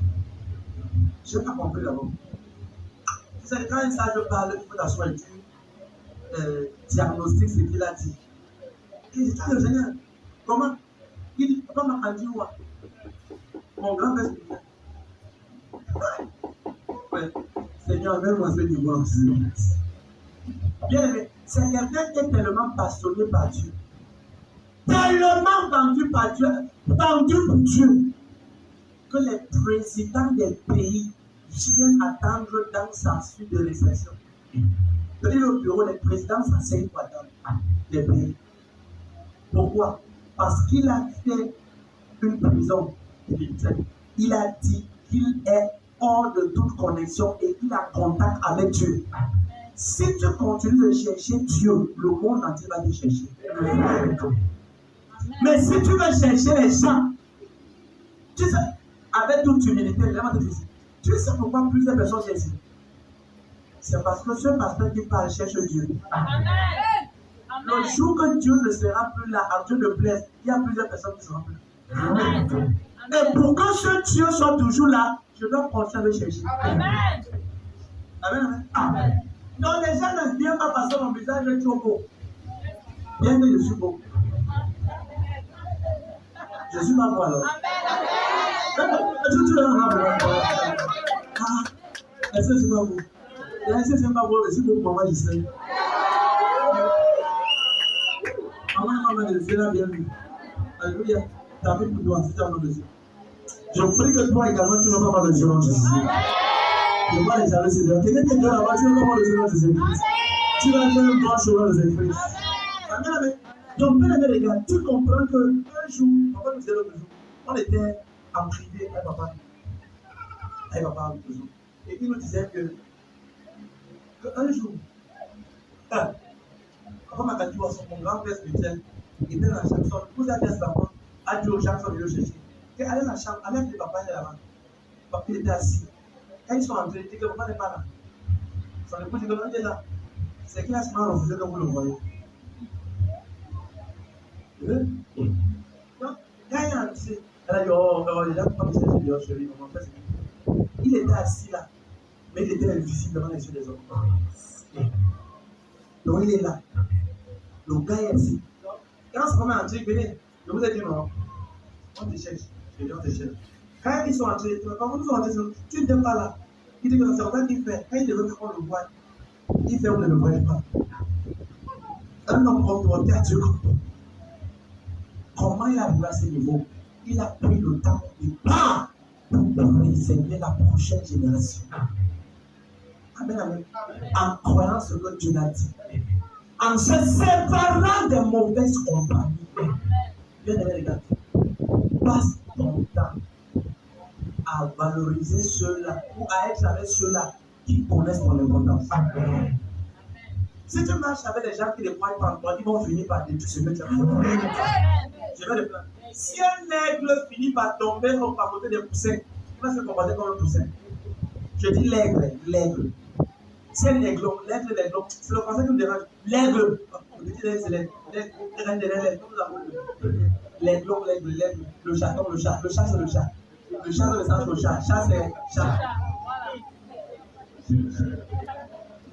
Je n'ai pas compris d'abord. C'est quand un sage parle, il faut t'asseoir et tu diagnostiques ce qu'il a dit. Il dit, le Seigneur, comment? Il dit, comment m'a dit quoi? Mon grand-père spirituel. Ouais. Seigneur, même à ce niveau, bien aimé, c'est quelqu'un qui est tellement passionné par Dieu. Tellement vendu par Dieu, vendu pour Dieu, que les présidents des pays viennent attendre dans sa suite de récession. Venir au bureau, les présidents s'asseyent pour attendre les pays. Pourquoi? Parce qu'il a fait une prison spirituelle. Il a dit qu'il est hors de toute connexion et il a contact avec Dieu. Si tu continues de chercher Dieu, le monde entier va te chercher. Mais si tu veux chercher les gens, tu sais, avec toute humilité, tu sais pourquoi plusieurs personnes cherchent. C'est parce que ce pasteur qui parle cherche Dieu. Amen. Le jour que Dieu ne sera plus là, à Dieu ne plaise, il y a plusieurs personnes qui seront plus là. Amen. Et pour que ce Dieu soit toujours là, je dois continuer de chercher. Amen. Amen. Amen. Donc les gens ne viennent pas parce que mon visage est trop beau. Bien que je suis beau. Je suis pas beau alors. Est-ce que tu est-ce que c'est pas beau? Est-ce que c'est pas beau? Je suis beau pour maman, je sais. Maman, je sais la bienvenue. Alléluia. Ta vie pour toi, c'est un nom de Dieu. Je prie que toi également, tu n'as pas mal de violence, Jésus. Je vois les gens, c'est bien. Quelqu'un qui est là-bas, tu n'as pas mal de violence, Jésus. Tu vas faire un bon chemin de Jésus. Amen. Donc, bien aimé les gars, tu comprends qu'un jour, papa nous disait l'autre jour, on était en privé avec papa. Avec papa l'autre jour. Et il nous disait qu'un jour, papa m'a dit, mon grand-père spirituel était dans la chambre. Vous avez dit à a dit aux gens qui sont venus le chercher. Allez dans la chambre, allez avec papa là-bas. Papa était assis. Quand ils sont entrés, ils disent que papa n'est pas là. Son épouse dit que non, il est là. C'est qu'il a seulement refusé comme vous le voyez. Donc, quand il y a un petit, elle a dit, oh, déjà, pas que c'est Dieu, chérie, comment faire, il était assis là, mais il était invisible devant les yeux des hommes. Donc, il est là. Le gars est assis. Quand c'est vraiment entré, venez, je vous ai dit non, on te cherche. Je dis, on te cherche. Quand ils sont entrés, quand ils sont entrés, tu n'étais pas là. Il dit que c'est vrai qu'il fait. Quand il devait qu'on le voit, il fait, on ne le voyait pas. Un homme confronté à Dieu comme toi. Comment il arrive à ce niveau? Il a pris le temps de temps pour préserver la prochaine génération. Amen, amen. En croyant ce que Dieu l'a dit. En se séparant des mauvaises compagnies. Bien aimé, les gars. Passe ton temps à valoriser ceux-là ou à être avec ceux-là qui connaissent ton importance. Amen. Si tu marches avec des gens qui ne croient pas en toi, ils vont finir par détruire ce que tu as fait. Je vais le prendre. Si un aigle finit par tomber au côté des poussins, il va se comporter comme un poussin. Je dis l'aigle. Si un aigle, c'est le français qui me dérange. L'aigle. Le petit aigle, c'est l'aigle. Le chaton, le chat. Le chat, c'est le chat. Le chat, c'est le sens au chat. Chat, c'est chat. Je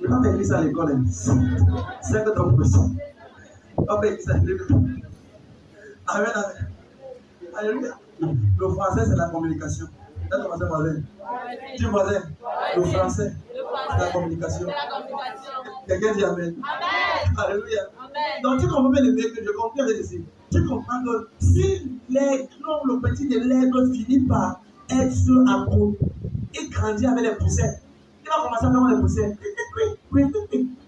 n'ai pas écrit ça à l'école. C'est que ton professeur. Je n'ai pas écrit ça à l'école. Amen, amen. Alléluia. Le français, c'est la communication. C'est le français voisin. Tu voisin. Le français, c'est la communication. Quelqu'un dit amen. Alléluia. Donc tu comprends bien le mec que je comprends avec ceci. Tu comprends que si l'aigle, le petit de l'aigle finit par être sur un coup, il grandit avec les poussins. Il va commencer à faire les poussins.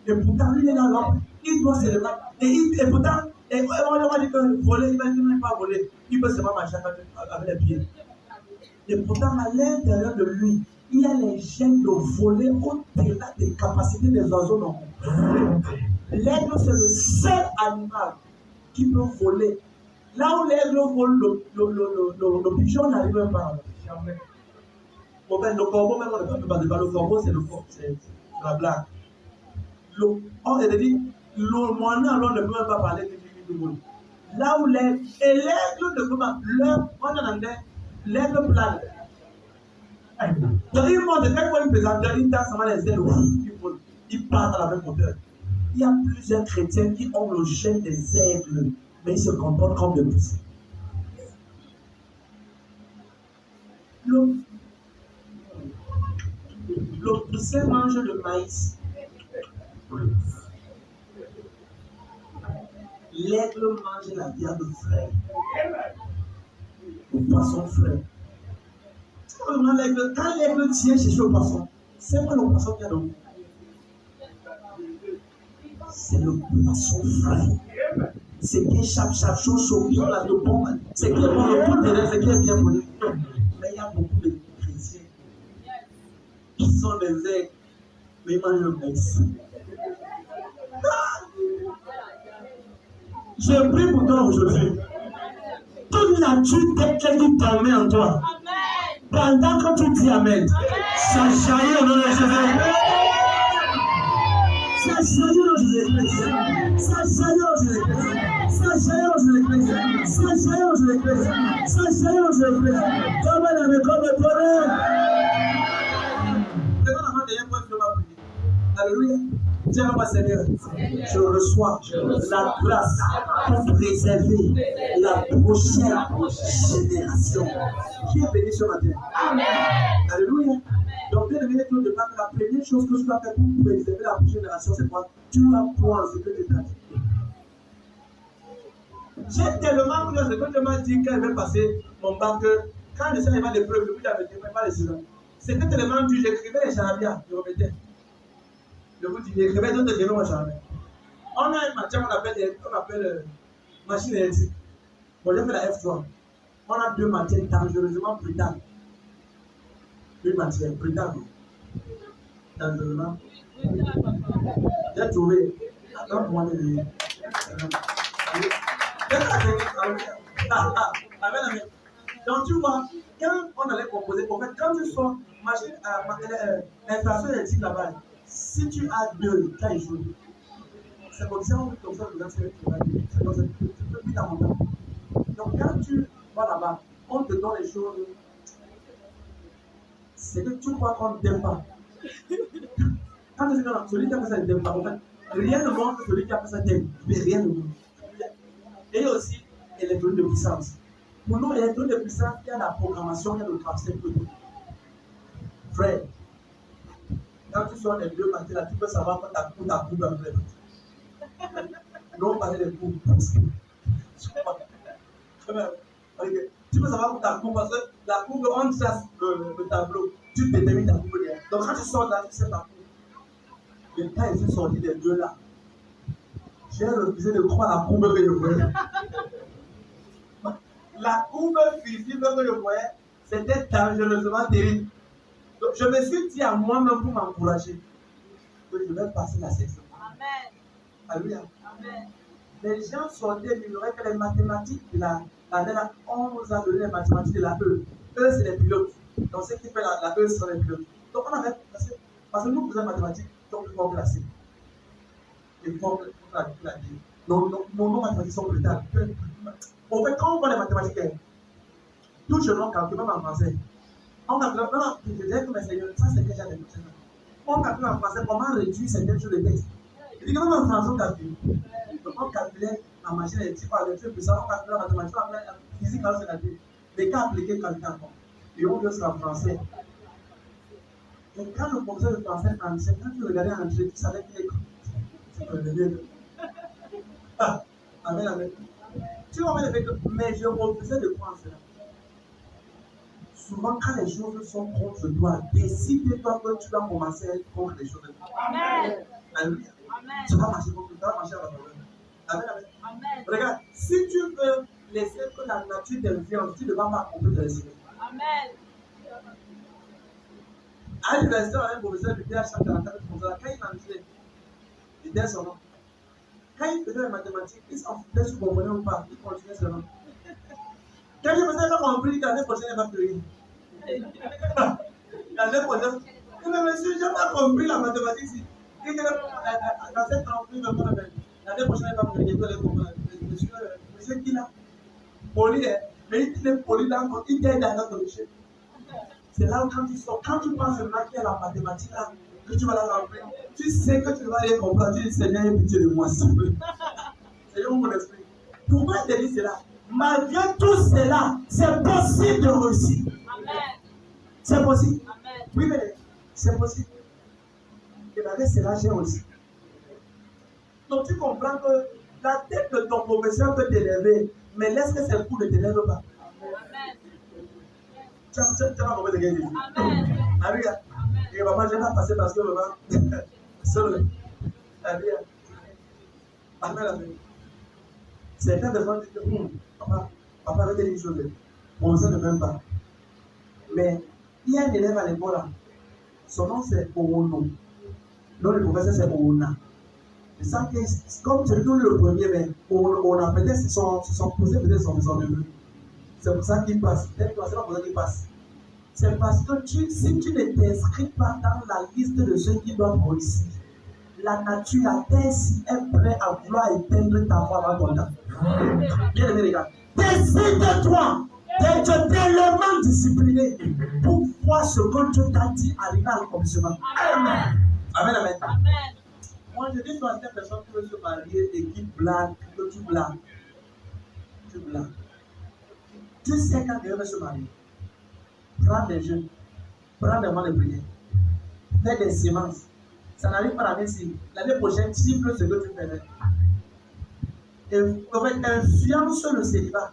Et pourtant, lui, il est dans l'homme. Il doit se lever. Et pourtant, on lui dit que voler, il ne va pas voler. Il peut seulement marcher avec les pieds. Et pourtant, à l'intérieur de lui, il y a les gènes de voler au-delà des capacités des oiseaux normaux. L'aigle, c'est le seul animal qui peut voler. Là où l'aigle vole, le pigeon n'arrive même pas. Bon, ben, le corbeau, même, on ne peut pas débattre. Le corbeau, c'est la blague. On a dit, le moyen, alors, ne peut même pas parler du monde. Là où l'aigle, et l'aigle ne peut pas, on a dit, l'aigle plane. Donc, il monte, quand il voit une plaisanteur, il tasse seulement les ailes, il part à la même hauteur. Il y a plusieurs chrétiens qui ont le gène des aigles, mais ils se comportent comme des poussins. Le poussin mange le maïs. L'aigle mange la viande fraîche. Le poisson frais. Quand l'aigle tient chez le poisson, c'est pas le poisson qui a le goût. C'est le poisson frais. C'est qui est chaud, chaud, bien là, de bon. C'est qui est bon, le bon terrain, c'est qui est bien bon. Mais il y a beaucoup de chrétiens qui sont des aigles, mais ils mangent le maïs. Je prie pour toi aujourd'hui. Toute nature d'être qui dormait en toi. Pendant que tu dis Amen, ça jaillit au nom de Jésus. Ça jaillit au nom de Jésus. Ça jaillit au nom de Jésus. Ça jaillit au nom de Jésus. Ça jaillit au nom de Jésus. Ça jaillit au nom de Jésus. Comme un ami, comme un porteur. Alléluia. Tiens, ma Seigneur, je reçois la grâce pour préserver la prochaine génération. Qui est béni ce matin? Amen. Alléluia. Donc, bien aimé, la première chose que tu dois faire pour préserver la prochaine génération, c'est quoi? Tu dois prendre ce que tu t'as dit. J'ai tellement cru à ce que tu m'as dit quand je vais passer mon bac, quand je sais pas les preuves, depuis j'avais dit, pas les 6 ans. C'était tellement dur, j'écrivais les charabia, je remettais. Je vous dis, j'écrivais d'autres éléments au charabia. On a une matière qu'on appelle machine électrique. Bon, j'ai fait la F3. On a 2 matières dangereusement brutales. 2 matières brutales. Dangereusement. J'ai trouvé. Attends, pour moi, donc, tu vois, quand on allait composer, en fait, quand tu sors machine, installation électrique là-bas, si tu as 2, quand il joue, C'est comme ça c'est comme ça, tu peux vivre dans mon temps. Donc quand tu vas là-bas, on te donne les choses, c'est que tu crois qu'on ne t'aime pas. Quand tu dis non, celui qui a fait ça ne t'aime pas, en fait, rien ne montre que celui qui a fait ça t'aime. Mais rien ne montre. Et aussi, électronique de puissance. Pour nous, électronique de puissance, il y a la programmation, il y a le transfert de tout. Frère, quand tu sors les 2 matins, là, tu peux savoir quand ta coupe va faire. Non, pas les coups. Tu peux savoir quand ta coupe, parce que la coupe, on chasse le tableau. Tu détermines ta coupe derrière. Donc quand tu sors là, tu sais ta coupe. Et quand je suis sorti des 2 là, j'ai refusé de croire la coupe que je voyais. La coupe visible que je voyais, c'était dangereusement terrible. Donc je me suis dit à moi-même pour m'encourager que je vais passer la section. Amen. Alléluia. Amen. Les gens sortaient, ils n'auraient que les mathématiques de la on nous a donné les mathématiques de la E. E, c'est les pilotes. Donc, ce qui fait la E, ce sont les pilotes. Donc, on avait, parce que nous faisons mathématiques, donc il faut classer. Il faut la dire. Nos mathématiques sont plus tard. En fait, quand on voit les mathématiques, tout je l'en calcule, même en français. On calcule, non, je disais que mes seigneurs, ça c'est déjà des choses. On calcule en français comment réduire certaines choses de texte. Je dis que même en français, on calcule. Donc, on calculait en machine électrique, par les trucs, on calculait en mathématiques, en physique, on calculait. Les cas appliqués, calculés encore. Et on veut ça en français. Et quand le professeur de français enseigne, quand tu regardais en jeu, tu savais qu'il est con. Tu peux le dire. Ah, amen, amen. Tu vois, mais je refusais de croire cela. Souvent, quand les choses sont contre toi, décide-toi que tu vas commencer à être contre les choses de toi. Amen. Alléluia. Amen. Ça va marcher contre toi, ça va marcher à la problème. Amen, amen. Amen. Regarde, si tu veux laisser que la nature t'influence, tu ne vas pas accomplir tes résultats. Amen. À l'université, on a un professeur du PH, quand il entrait, il disait son nom. Quand il faisait les mathématiques, il s'en foutait si vous comprenez ou pas, il continuait seulement. Quand il faisait pas compris, l'année prochaine, il va pleurer. L'année prochaine, mais monsieur, je n'ai pas compris la mathématique ici. Dans cette entreprise, l'année prochaine, il va pleurer. Monsieur qui l'a poli, mais il est poli là, il t'aide dans notre métier. C'est là où quand tu sors, quand tu penses maintenant qu'il y a la mathématique là, que tu vas la remplir, tu sais que tu vas aller comprendre. Tu dis, Seigneur, aie pitié de moi, s'il te plaît. Seigneur, mon esprit. Pourquoi il te dit cela? Malgré tout cela, c'est possible de réussir. Amen. C'est possible. Amen. Oui, mais c'est possible. Et malgré cela, j'ai aussi. Donc tu comprends que la tête de ton professeur peut t'élever, mais laisse que ses coups ne t'élèvent pas. Amen. Tu vas compris ce que je dis. Amen. Alléluia. Et papa, je vais pas passer parce que papa, seul. Alléluia. Amen, amen. Certaines personnes disent que papa veut dire une chose. Bon, ça ne m'aime pas. Mais il y a un élève à l'école là. Son nom c'est Owono. Non, le professeur c'est Owona. Et ça, comme c'est le premier, mais Owona, peut-être se sont posés peut-être son neveu. C'est pour ça qu'il passe. C'est pas pour ça qu'il passe. C'est parce que si tu ne t'inscris pas dans la liste de ceux qui doivent réussir, la nature, la terre, si est prête à vouloir éteindre ta foi avant ton temps. Bien aimé les gars, décide-toi d'être tellement discipliné pour voir ce que Dieu t'a dit arriver à l'accomplissement. Amen. Amen, amen. Amen. Moi, je dis à cette personne qui veut se marier et qui blague, que tu blagues. Tu blagues. Tu sais quand Dieu veut se marier. Prends des jeunes, prends des mois de prière, fais des semences. Ça n'arrive pas l'année-ci. L'année prochaine, cible ce que tu fais. Et influence le célibat.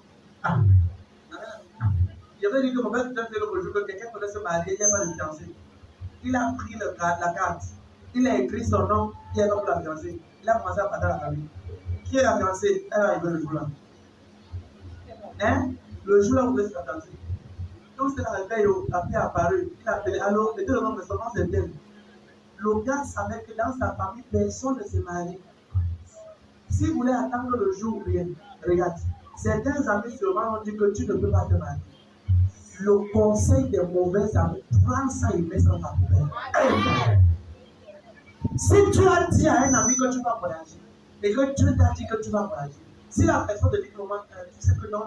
Je vais dire que mon père tout à fait le jour que quelqu'un peut se marier, il n'y a pas de fiancé. Il a pris la carte, il a écrit son nom, il a pas la fiancée. Il a commencé à parler à la famille. Qui est la fiancée? Elle va arriver le jour là. Hein? Le jour là, vous pouvez se la fiancée. Donc c'est la veille, la paix est apparue. Il a appelé, alors, le nom de son nom c'est tel. Le gars savait que dans sa famille, personne ne se marie. Si vous voulez attendre le jour, bien, regarde, certains amis sûrement ont dit que tu ne peux pas te marier. Le conseil des mauvais amis, prends ça et mets ça dans ta poubelle. Si tu as dit à un ami que tu vas voyager, et que Dieu t'a dit que tu vas voyager. Si la personne te dit que tu sais que dans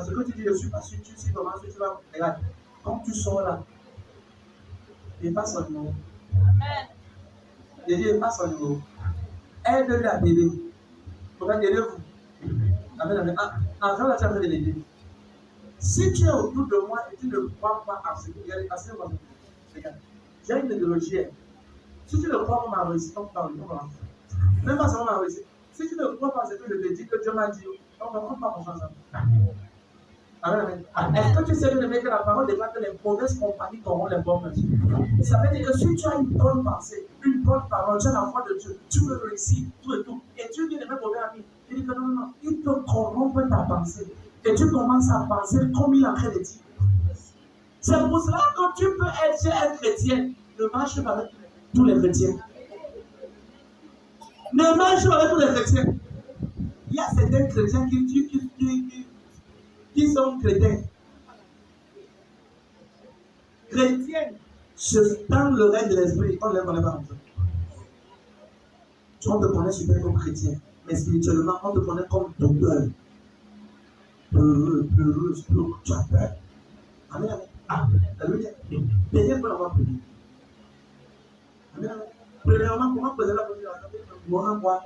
ce que tu dis, je ne suis pas sûr, tu sais comment tu vas. Regarde, quand tu sors là, il passe son numéro. Amen. Il dit, il passe son numéro. Aide-le à t'aider. Pour aider-vous. Amen, amen. En fait, là, tu as fait de l'aider. Si tu es autour de moi et tu ne crois pas à ce que regarde, j'ai une idéologie. Si tu ne crois pas à ma réussite, on va même pas seulement ma réussite. Si tu ne crois pas à ce que je te dis, que Dieu m'a dit, on ne va pas confiance en moi. Amen. Est-ce que tu sais que la parole déclare que les mauvaises compagnies t'auront les bonnes mesures? Ça veut dire que si tu as une bonne pensée, une bonne parole, tu as la foi de Dieu, tu veux réussir, tout et tout. Et Dieu dit de mettre mauvais ami. Il dit que non, il peut corrompre ta pensée. Et tu commences à penser comme il est en train de dire. C'est pour cela que tu peux être un chrétien. Ne marche pas avec tous les chrétiens. Ne marche pas avec tous les chrétiens. Il y a certains chrétiens qui sont chrétiens. Chrétiens, se dans le règne de l'esprit, on ne les connaît pas comme ça. On te connaît super comme chrétien, mais spirituellement, on te connaît comme docteur. Peureux, tu as peur. Amen, amen. Alléluia. Payez pour l'avoir payé. Amen, amen. Premièrement, comment poser la position? Comment quoi?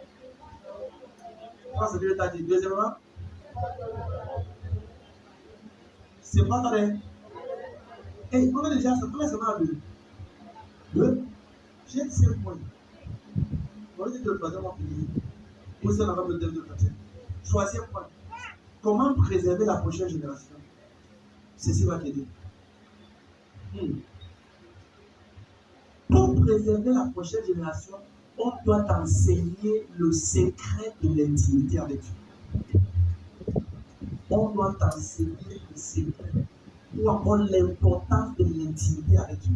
Comment c'est Dieu t'a dit? Deuxièmement, c'est pas vrai. Et on est déjà, comment c'est mal deux? J'ai 5 points. On va dire que le troisième va finir. Pour ça, on va me donner le troisième. Troisième point. Comment préserver la prochaine génération? Ceci va t'aider. Pour préserver la prochaine génération, on doit t'enseigner le secret de l'intimité avec Dieu. On doit t'enseigner le secret ou encore l'importance de l'intimité avec Dieu.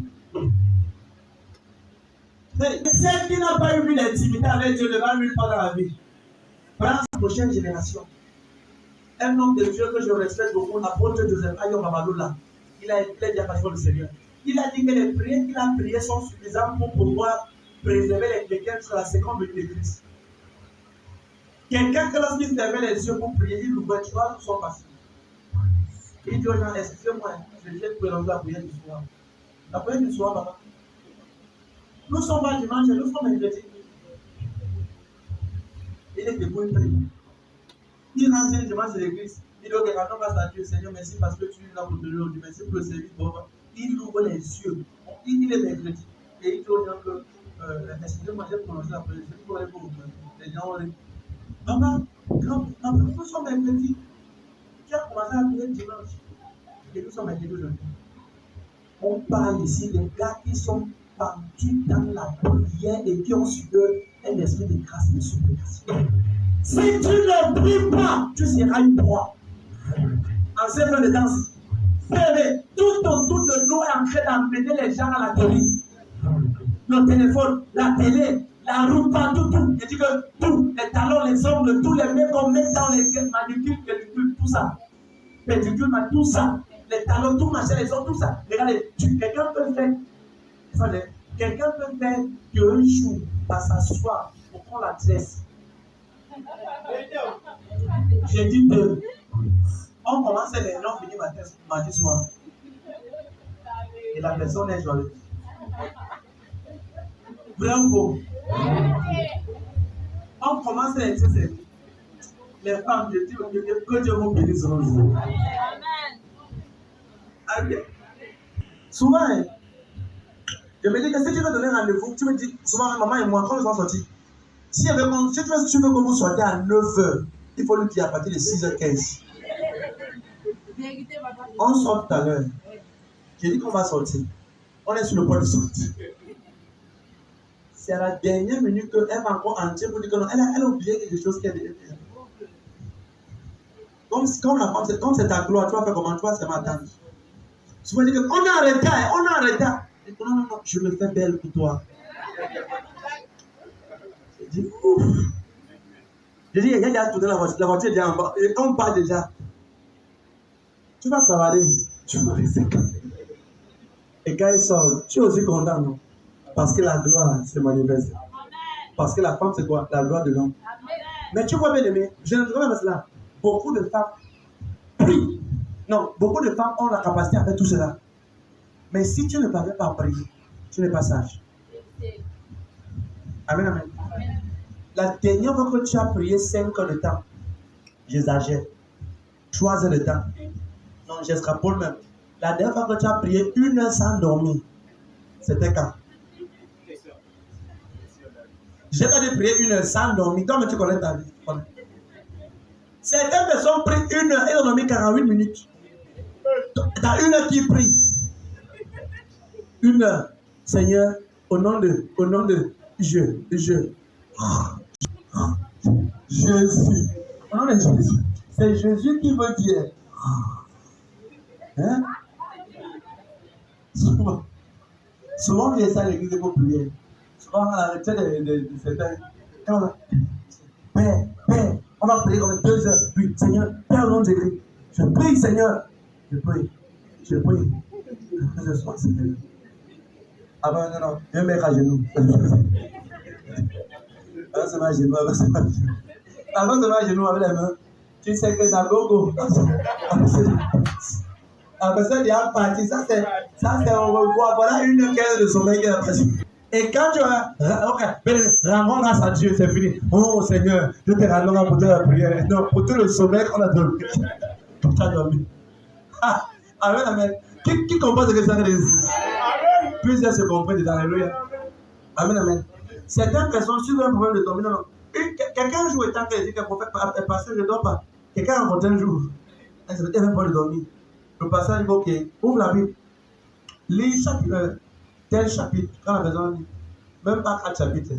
Celle qui n'a pas eu l'intimité avec Dieu ne va nulle part dans la vie. Prends la prochaine génération. Un homme de Dieu que je respecte beaucoup, l'apôtre Joseph Ayo Babalola, il a déjà passé le Seigneur. Il a dit que les prières qu'il a priées sont suffisantes pour pouvoir préserver les chrétiens sur la seconde venue de Christ. Quelqu'un que lorsqu'il se fermait les yeux pour prier, il ouvrait, tu vois, tout son passé. Il dit aux gens, excusez-moi, je viens de prolonger la prière du soir. La prière du soir, papa. Nous sommes pas dimanche, nous sommes mercredi. Il est debout, il prie. Il rentre le dimanche de l'église. Il dit, ok, quand on passe à Dieu, Seigneur, merci parce que tu es là pour te lever. Merci pour le service. Il ouvre les yeux. Il est mercredi. Et il dit aux gens que, excusez-moi, j'ai prolongé la prière. Je vais pour vous. Les gens ont dit, maman, nous sommes mercredi. Tu as commencé à prier dimanche. Et nous sommes mercredi aujourd'hui. On parle ici des gars qui sont battus dans la prière et qui ont su un esprit de grâce et de supplication. Si tu ne pries pas, tu seras une proie. En ces temps de danse, tout autour de nous est en train d'amener les gens à la télé. Le téléphone, la télé, la route, partout, tout. Je dis que tout, les talons, les ongles, tous les mecs qu'on met dans les manicules, pédicules, tout ça. Pédicule, tout ça. Les talons, tout machin, les ongles, tout ça. Regardez, quelqu'un peut faire qu'un jour, va s'asseoir pour qu'on la tresse. J'ai dit deux. On commence les noms, on finit mardi soir. Et la personne est joyeuse. Vrai ou faux? On commence les tests. Les femmes, je dis que Dieu vous bénisse aujourd'hui. Amen. Souvent, je me dis que si tu veux donner un rendez-vous, tu me dis souvent, maman et moi, quand nous sommes sortis, si tu veux que vous sortiez à 9h, il faut le dire à partir de 6h15. On sort tout à l'heure. J'ai dit qu'on va sortir. On est sur le point de sortir. C'est à la dernière minute qu'elle va encore entrer pour dire que non, elle a oublié quelque chose qu'elle devait faire. Comme c'est ta gloire, tu vas faire comment? Tu vas seulement attendre. Tu vas dire qu'on est en retard. Non, je me fais belle pour toi. Je dis, ouf. Je dis, il y a déjà tourné la voiture est déjà en bas. Et on part déjà. Tu vas bavarder. Tu vas rester calme. Et quand il sort, tu es aussi content, non? Parce que la gloire se manifeste. Parce que la femme, c'est quoi? La loi de l'homme. Mais tu vois bien aimé, je ne trouve pas cela. Beaucoup de femmes prient. Non, beaucoup de femmes ont la capacité à faire tout cela. Mais si tu ne parviens pas à prier, tu n'es pas sage. Amen, amen. La dernière fois que tu as prié 5 heures de temps, j'exagère, 3 heures de temps. Non, j'extrapole même. La dernière fois que tu as prié 1 heure sans dormir, c'était quand? J'ai pas dit prier 1 heure sans dormir. Toi, mais tu connais ta vie. Certaines personnes prient 1 heure et ont dormi 48 minutes. Dans 1 heure qui prie. 1 heure. Seigneur, au nom de Jésus. Au nom de Jésus. C'est Jésus qui veut dire. Hein? Souvent, il y a ça à l'église pour prier. Souvent, à la retraite de certains. Père, on va prier comme 2 heures. Oui, Seigneur, Père, au nom de Jésus. Je prie, Seigneur. Je prie. Ce soir, Seigneur. Ah ben non, je vais mettre à genoux. Avant de se mettre à genoux, Avant de se mettre à genoux avec les mains, tu sais que dans Gogo, après ça, il y a parti. Ça, c'est on revoit. Voilà 1 heure de sommeil qui est passé. Et quand tu as rends grâce à Dieu, c'est fini. Oh Seigneur, je te rends grâce pour toute la prière. Non, pour tout le sommeil qu'on a dormi. Tu as dormi. Ah, amen, amen. Qui comprend ce que ça veut dire? Plusieurs se comprennent dedans. Alléluia. Amen, amen. Certaines personnes, si vous avez un problème de dormir, non. Quelqu'un un jour étant qu'il dit que le prophète est passé, je ne dors pas. Quelqu'un a rencontré un jour. Il s'est dit, il n'a pas de dormir. Le pasteur dit, ok, ouvre la Bible. Lis tel chapitre. Quand la personne dit, même pas 4 chapitres.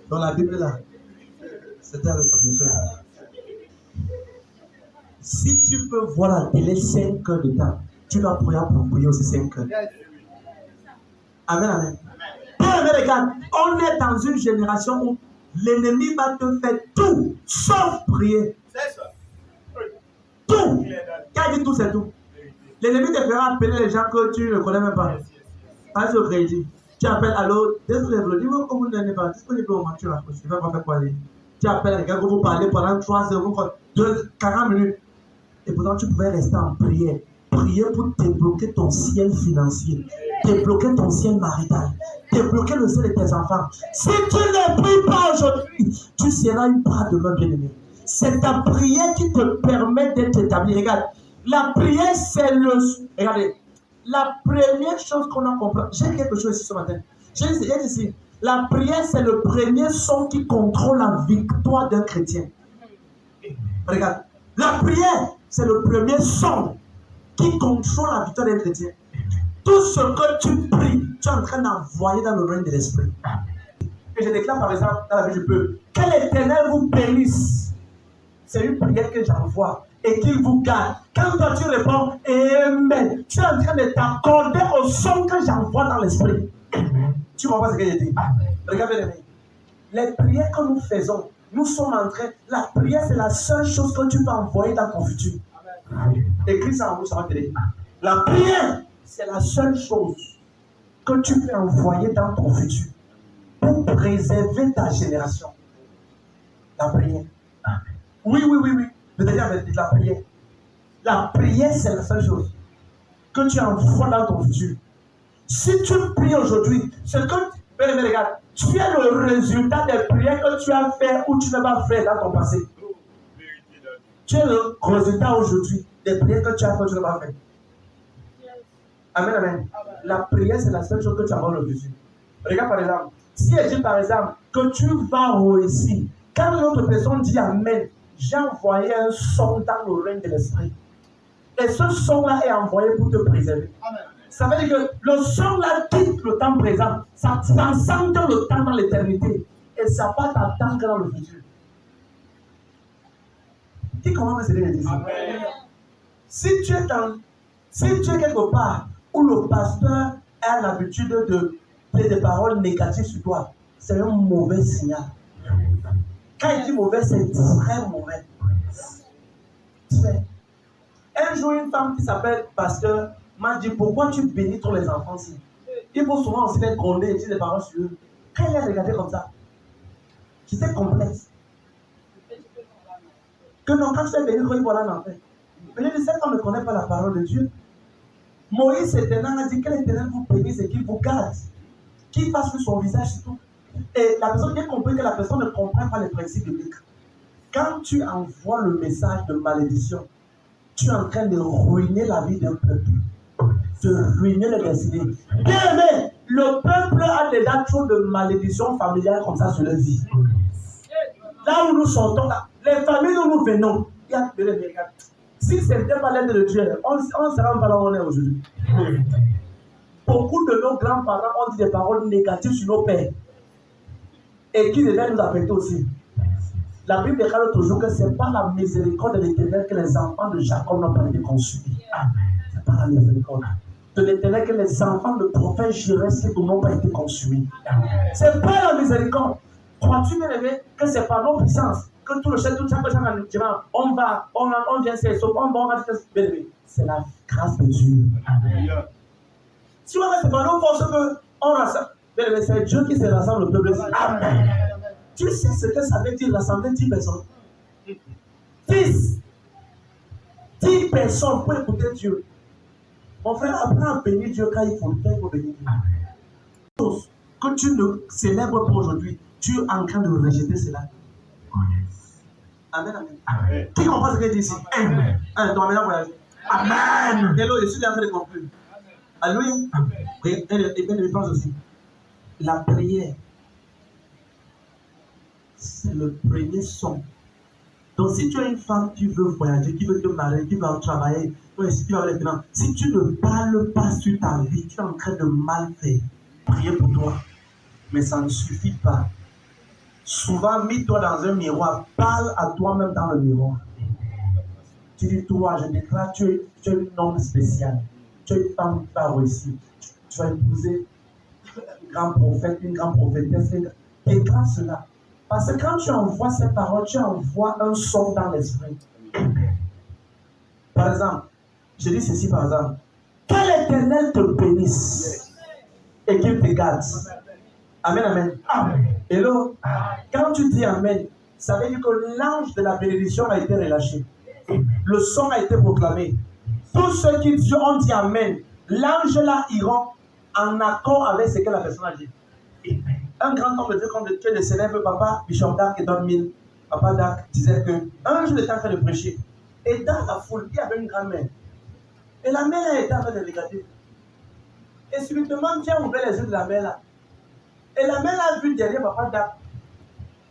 Dans la Bible là. C'était avec son frère. Si tu peux voir la télé 5 heures de temps, tu dois prier aussi 5 heures. Amen, amen. Bien, regarde, on est dans une génération où l'ennemi va te faire tout, sauf prier. C'est ça. Tout. Quand il dit tout, c'est tout. L'ennemi te fera appeler les gens que tu ne connais même pas. Pas ce crédit. Tu appelles, allô, désolé, dis-moi comment vous n'êtes pas disponible au moment où tu vas pas faire quoi aller. Tu appelles quelqu'un que vous parlez pendant 3 heures, 40 minutes. Et pourtant, tu pouvais rester en prière. Prier pour débloquer ton ciel financier, débloquer ton ciel marital, débloquer le ciel de tes enfants. Si tu ne pries pas aujourd'hui, tu seras une part de l'homme bien-aimé. C'est ta prière qui te permet d'être établi. Regarde, la prière, c'est le... Regardez, la première chose qu'on a compris... J'ai quelque chose ici ce matin. J'ai dit ici, la prière, c'est le premier son qui contrôle la victoire d'un chrétien. Regarde, la prière, c'est le premier son qui contrôle la victoire d'un chrétien. Tout ce que tu pries, tu es en train d'envoyer dans le règne de l'esprit. Et je déclare par exemple, dans la vie du peuple, que l'Éternel vous bénisse. C'est une prière que j'envoie et qu'il vous garde. Quand toi tu réponds, Amen, tu es en train de t'accorder au son que j'envoie dans l'esprit. Tu vois pas ce que j'ai dit? Regardez les prières que nous faisons, nous sommes en train, la prière c'est la seule chose que tu peux envoyer dans ton futur. Écris ça en vous, ça va te dire. La prière, c'est la seule chose que tu peux envoyer dans ton futur pour préserver ta génération. La prière. Oui. Je te dis avec la prière. La prière, c'est la seule chose que tu envoies dans ton futur. Si tu pries aujourd'hui, c'est que, regarde, tu es le résultat des prières que tu as fait ou tu n'as pas fait dans ton passé. Tu es le résultat aujourd'hui des prières que tu as fait ou tu n'as pas fait. Amen, amen. La prière, c'est la seule chose que tu as dans le futur. Regarde par exemple, si elle dit par exemple que tu vas réussir, quand l'autre personne dit Amen, j'ai envoyé un son dans le règne de l'esprit. Et ce son-là est envoyé pour te préserver. Amen. Ça veut dire que le son-là quitte le temps présent, ça transcende le temps dans l'éternité. Et ça va t'attendre dans le futur. Qui comprend ce que c'est dit? Si tu es quelque part où le pasteur a l'habitude de dire des paroles négatives sur toi, c'est un mauvais signal. Quand il dit mauvais, c'est très mauvais. Un jour, une femme qui s'appelle pasteur m'a dit pourquoi tu bénis tous les enfants ici? Il faut souvent aussi les gronder et dire des paroles sur eux. Quand il a regardé comme ça, j'étais complexe. Que non, quand je suis venu, il voilà l'enfer. Mais il dit, c'est qu'on ne connaît pas la parole de Dieu. Moïse éternel a dit que l'Éternel vous bénisse et qu'il vous garde. Qu'il fasse sur son visage, c'est tout. Et la personne a compris que la personne ne comprend pas les principes bibliques. Quand tu envoies le message de malédiction, tu es en train de ruiner la vie d'un peuple. De ruiner les destinées. Bien aimé, le peuple a déjà trop de malédictions familiales comme ça sur leur vie. Là où nous sortons, là, les familles où nous venons, il y a de les. Si ce n'était pas l'aide de Dieu, on ne serait pas là où on est aujourd'hui. Beaucoup de nos grands-parents ont dit des paroles négatives sur nos pères et qui devaient nous affecter aussi. La Bible déclare toujours que ce n'est pas la miséricorde de l'Éternel que les enfants de Jacob n'ont pas été consumés. Ce n'est pas la miséricorde de l'Éternel que les enfants de prophète Jirès n'ont pas été consumés. Ce n'est pas la miséricorde. Crois-tu, bien aimé, que ce n'est pas nos puissances? Que tout le chef, tout chaque personne on va, on vient, c'est bien aimé. C'est la grâce de Dieu. Si on va, c'est pas nos forces qu'on rassemble. Bien aimé, c'est Dieu qui se rassemble le peuple. Amen. Tu sais ce que ça veut dire rassembler 10 personnes? 10 personnes pour écouter Dieu. Mon frère, apprends à bénir Dieu quand il faut bénir Dieu. Chose que tu ne célèbres pas aujourd'hui, tu es en train de rejeter cela. Amen, amen. Amen. Qui comprend ce que je dis ici? Amen. Donc maintenant, voyagez. Amen. Hello, je suis en train de conclure. Alléluia. Et bien, je pense aussi. La prière, c'est le premier son. Donc, si tu es une femme qui veut voyager, qui veut te marier, qui veut travailler, qui veut aller finances, si tu ne parles pas sur ta vie, tu es en train de mal faire. Priez pour toi. Mais ça ne suffit pas. Souvent, mets-toi dans un miroir, parle à toi-même dans le miroir. Tu dis, toi, je déclare, tu es un homme spécial. Tu es une femme qui va réussir. Tu vas épouser un grand prophète, une grande prophétesse. Déclare cela. Parce que quand tu envoies ces paroles, tu envoies un son dans l'esprit. Par exemple, je dis ceci par exemple. Que l'Éternel te bénisse et qu'il te garde. Amen, amen. Amen. Hello. Quand tu dis amen, ça veut dire que l'ange de la bénédiction a été relâché. Le son a été proclamé. Tous ceux qui ont dit amen, l'ange là ira en accord avec ce que la personne a dit. Un grand homme de Dieu, comme Dieu le célèbre, papa Bishop Dark et Don Mill, papa Dark disait que un jour il était en train de prêcher. Et dans la foule, il y avait une grand-mère. Et la mère là était en train de regarder. Et subitement, Dieu a ouvert les yeux de la mère là. Et la mère a vu derrière papa Dark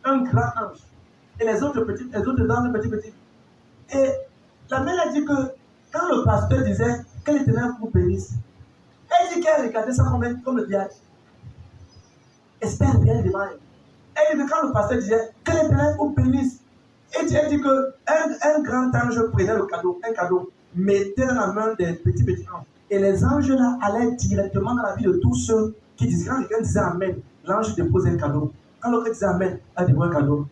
un grand ange. Et les autres petits, dans le petit. Et la mère a dit que quand le pasteur disait que l'Éternel vous bénisse, elle dit qu'elle regardait ça comme le diable. Et c'était rien de mal. Elle dit que quand le pasteur disait que l'Éternel vous bénisse, elle dit qu'un grand ange prenait le cadeau, un cadeau, mettait dans la main des petits anges. Et les anges là allaient directement dans la vie de tous ceux qui disaient, quand quelqu'un disait amen, l'ange déposait un cadeau. Quand l'autre disait amen, elle déposait un cadeau.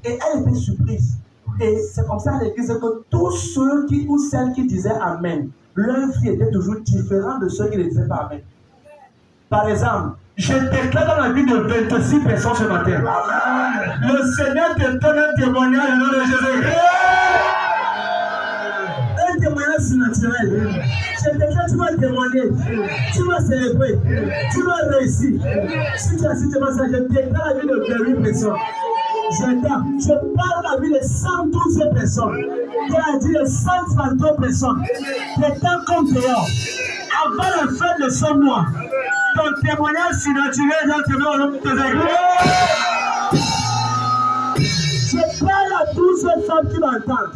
Et elle était surprise. Et c'est comme ça à l'église que tous ceux qui ou celles qui disaient amen, leur vie était toujours différente de ceux qui ne disaient pas amen. Par exemple, je déclare dans la vie de 26 personnes ce matin. Amen. Le Seigneur te donne un témoignage au nom de Jésus. Un témoignage surnaturel. Je déclare, tu vas témoigner, tu vas célébrer, tu vas réussir. Si tu as cité ça, je déclare la vie de 28 personnes. Je parle la vie de 112 personnes. Dieu a dit de 132 personnes. Le temps compte dehors. Avant la fin de ce mois, ton témoignage surnaturel dans tes mains au nom de Jésus. Je parle à 12 femmes qui m'entendent.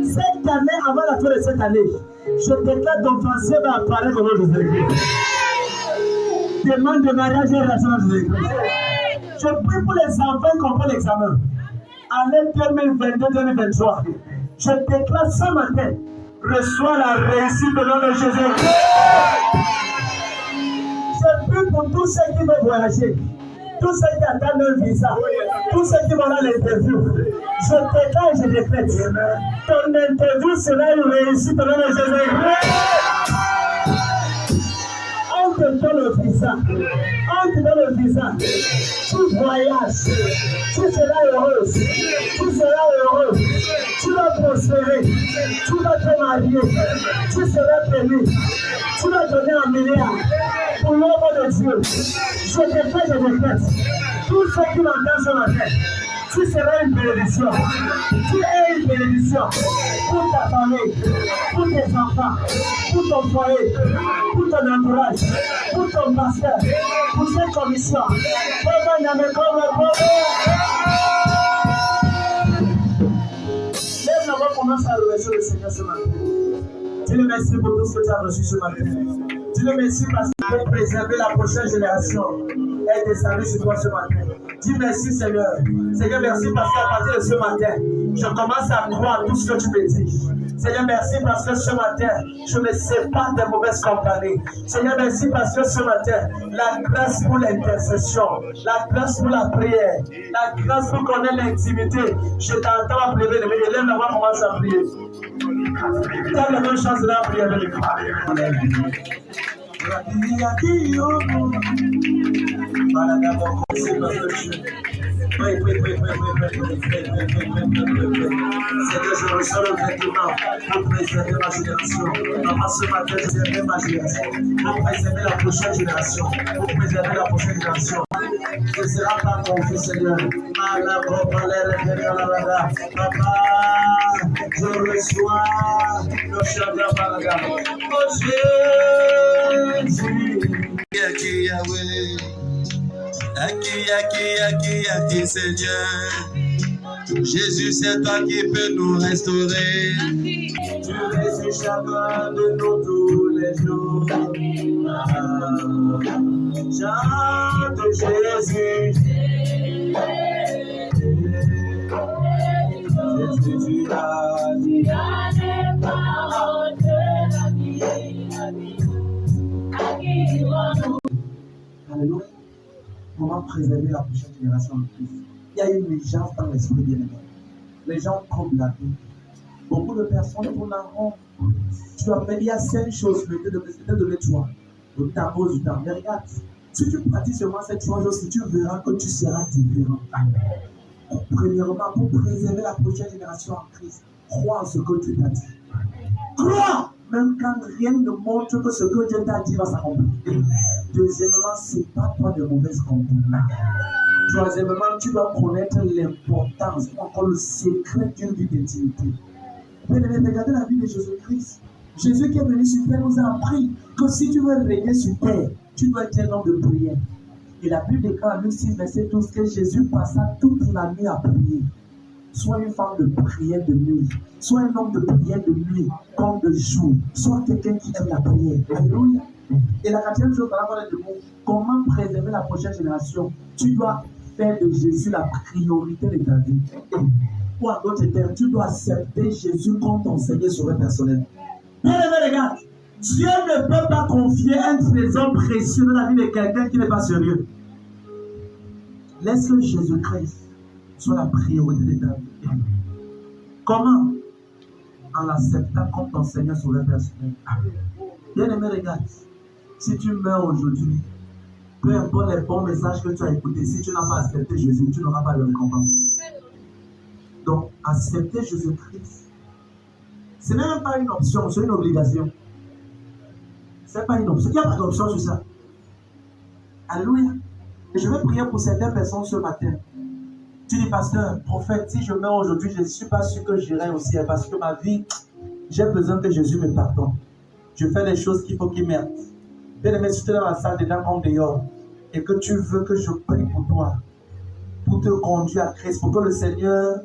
Cette année, avant la fin de cette année, je déclare ton fiancé va apparaître au nom de Jésus. Demande de mariage et relation de Jésus. Je prie pour les enfants qui comprennent l'examen. Année 2022-2023. Je déclare ce matin, reçois la réussite au nom de Jésus. Je prie pour tous ceux qui veulent voyager, tous ceux qui attendent un visa, tous ceux qui vont à l'interview. Je déclare et je décrète. Ton interview sera une réussite au nom de Jésus. On te donne le visa, on te donne le visa. Tu voyages. Tu seras heureuse. Tu seras heureux. Tu vas prospérer. Tu vas te marier. Tu seras béni. Tu vas donner un milliard pour l'œuvre de Dieu. Je décrète, je décrète. Tous ceux qui m'entendent ce matin, tu seras une bénédiction. Tu es une bénédiction pour ta famille, pour tes enfants, pour ton foyer, pour ton entourage, pour ton pasteur, pour cette commission. Lève la voix, commence à remercier le Seigneur ce matin. Dis-le merci pour tout ce que tu as reçu ce matin. Dis-le merci parce que pour préserver la prochaine génération est descendue sur toi ce matin. Dis merci Seigneur. Seigneur, merci parce qu'à partir de ce matin, je commence à croire tout ce que tu me dis. Seigneur, merci parce que ce matin, je me sépare des mauvaises compagnies. Seigneur, merci parce que ce matin, la grâce pour l'intercession, la grâce pour la prière, la grâce pour connaître l'intimité. Je t'entends à prier, élève la voix, commence à prier. T'as la bonne chance de la prière avec moi. Seigneur, je reçois le vêtement pour préserver ma génération. Maman, ce matin, je préserver ma génération. Pour préserver la prochaine génération. Pour préserver la prochaine génération. Ce ne sera pas confié, Seigneur. Papa, je reçois le chant de la parole. Oh Jésus. Aki, Seigneur. Jésus, c'est toi qui peux nous restaurer. Tu restes chacun de nous tous les jours. Chante Jésus. Jésus, tu as dit. Les paroles de la vie. Alléluia. Comment préserver la prochaine génération de Christ? Il y a une urgence dans l'esprit bien-aimé. Les gens trouvent la vie. Beaucoup de personnes tournent. Tu as fait, il y a 5 choses que tu devais toi. Le tableau du temps. Mais regarde, si tu pratiques seulement cette chose, tu verras que tu seras différent. Premièrement, pour préserver la prochaine génération en Christ, crois en ce que Dieu t'a dit. Crois! Même quand rien ne montre que ce que Dieu t'a dit va s'accomplir. Deuxièmement, ce n'est pas toi de mauvaise compagnie. Troisièmement, tu dois connaître l'importance, encore le secret d'une vie d'intimité. Regardez la vie de Jésus-Christ. Jésus qui est venu sur terre nous a appris que si tu veux régner sur terre, tu dois être un homme de prière. Et la Bible déclare en Luc 6, verset 12 que Jésus passa toute la nuit à prier. Sois une femme de prière de nuit. Sois un homme de prière de nuit comme de jour. Sois quelqu'un qui aime la prière. Alléluia. Et la quatrième chose, comment préserver la prochaine génération? Tu dois faire de Jésus la priorité de ta vie. Ou en d'autres termes, tu dois accepter Jésus comme ton Seigneur Sauveur personnel. Bien aimé, regarde. Dieu ne peut pas confier un trésor précieux dans la vie de quelqu'un qui n'est pas sérieux. Laisse que Jésus-Christ soit la priorité de ta vie. Comment? En l'acceptant comme ton Seigneur Sauveur personnel. Bien aimé, regarde. Si tu meurs aujourd'hui, peu importe les bons messages que tu as écoutés, si tu n'as pas accepté Jésus, tu n'auras pas de récompense. Donc, accepter Jésus-Christ, ce n'est même pas une option, c'est une obligation. Ce n'est pas une option. Il n'y a pas d'option sur ça. Alléluia. Et je vais prier pour certaines personnes ce matin. Tu dis, pasteur, prophète, si je meurs aujourd'hui, je ne suis pas sûr que j'irai au ciel parce que ma vie, j'ai besoin que Jésus me pardonne. Je fais des choses qu'il faut qu'il m'aide. Bien aimé, si tu es dans la salle dedans comme dehors et que tu veux que je prie pour toi, pour te conduire à Christ, pour que le Seigneur,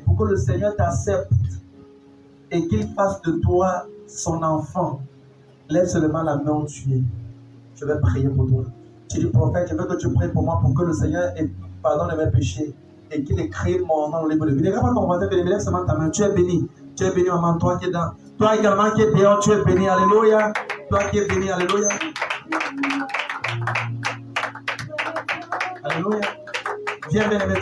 pour que le Seigneur t'accepte et qu'il fasse de toi son enfant, lève seulement la main où tu es. Je vais prier pour toi. Tu dis, prophète, je veux que tu pries pour moi pour que le Seigneur pardonne mes péchés et qu'il écrive mon nom au livre de vie. Ne regarde pas ton voisin, mais lève seulement ta main. Tu es béni. Tu es béni, maman, toi qui es dans. Toi également qui es dehors, tu es béni. Alléluia. Toi qui es béni, alléluia. Alléluia. Viens, bien aimé.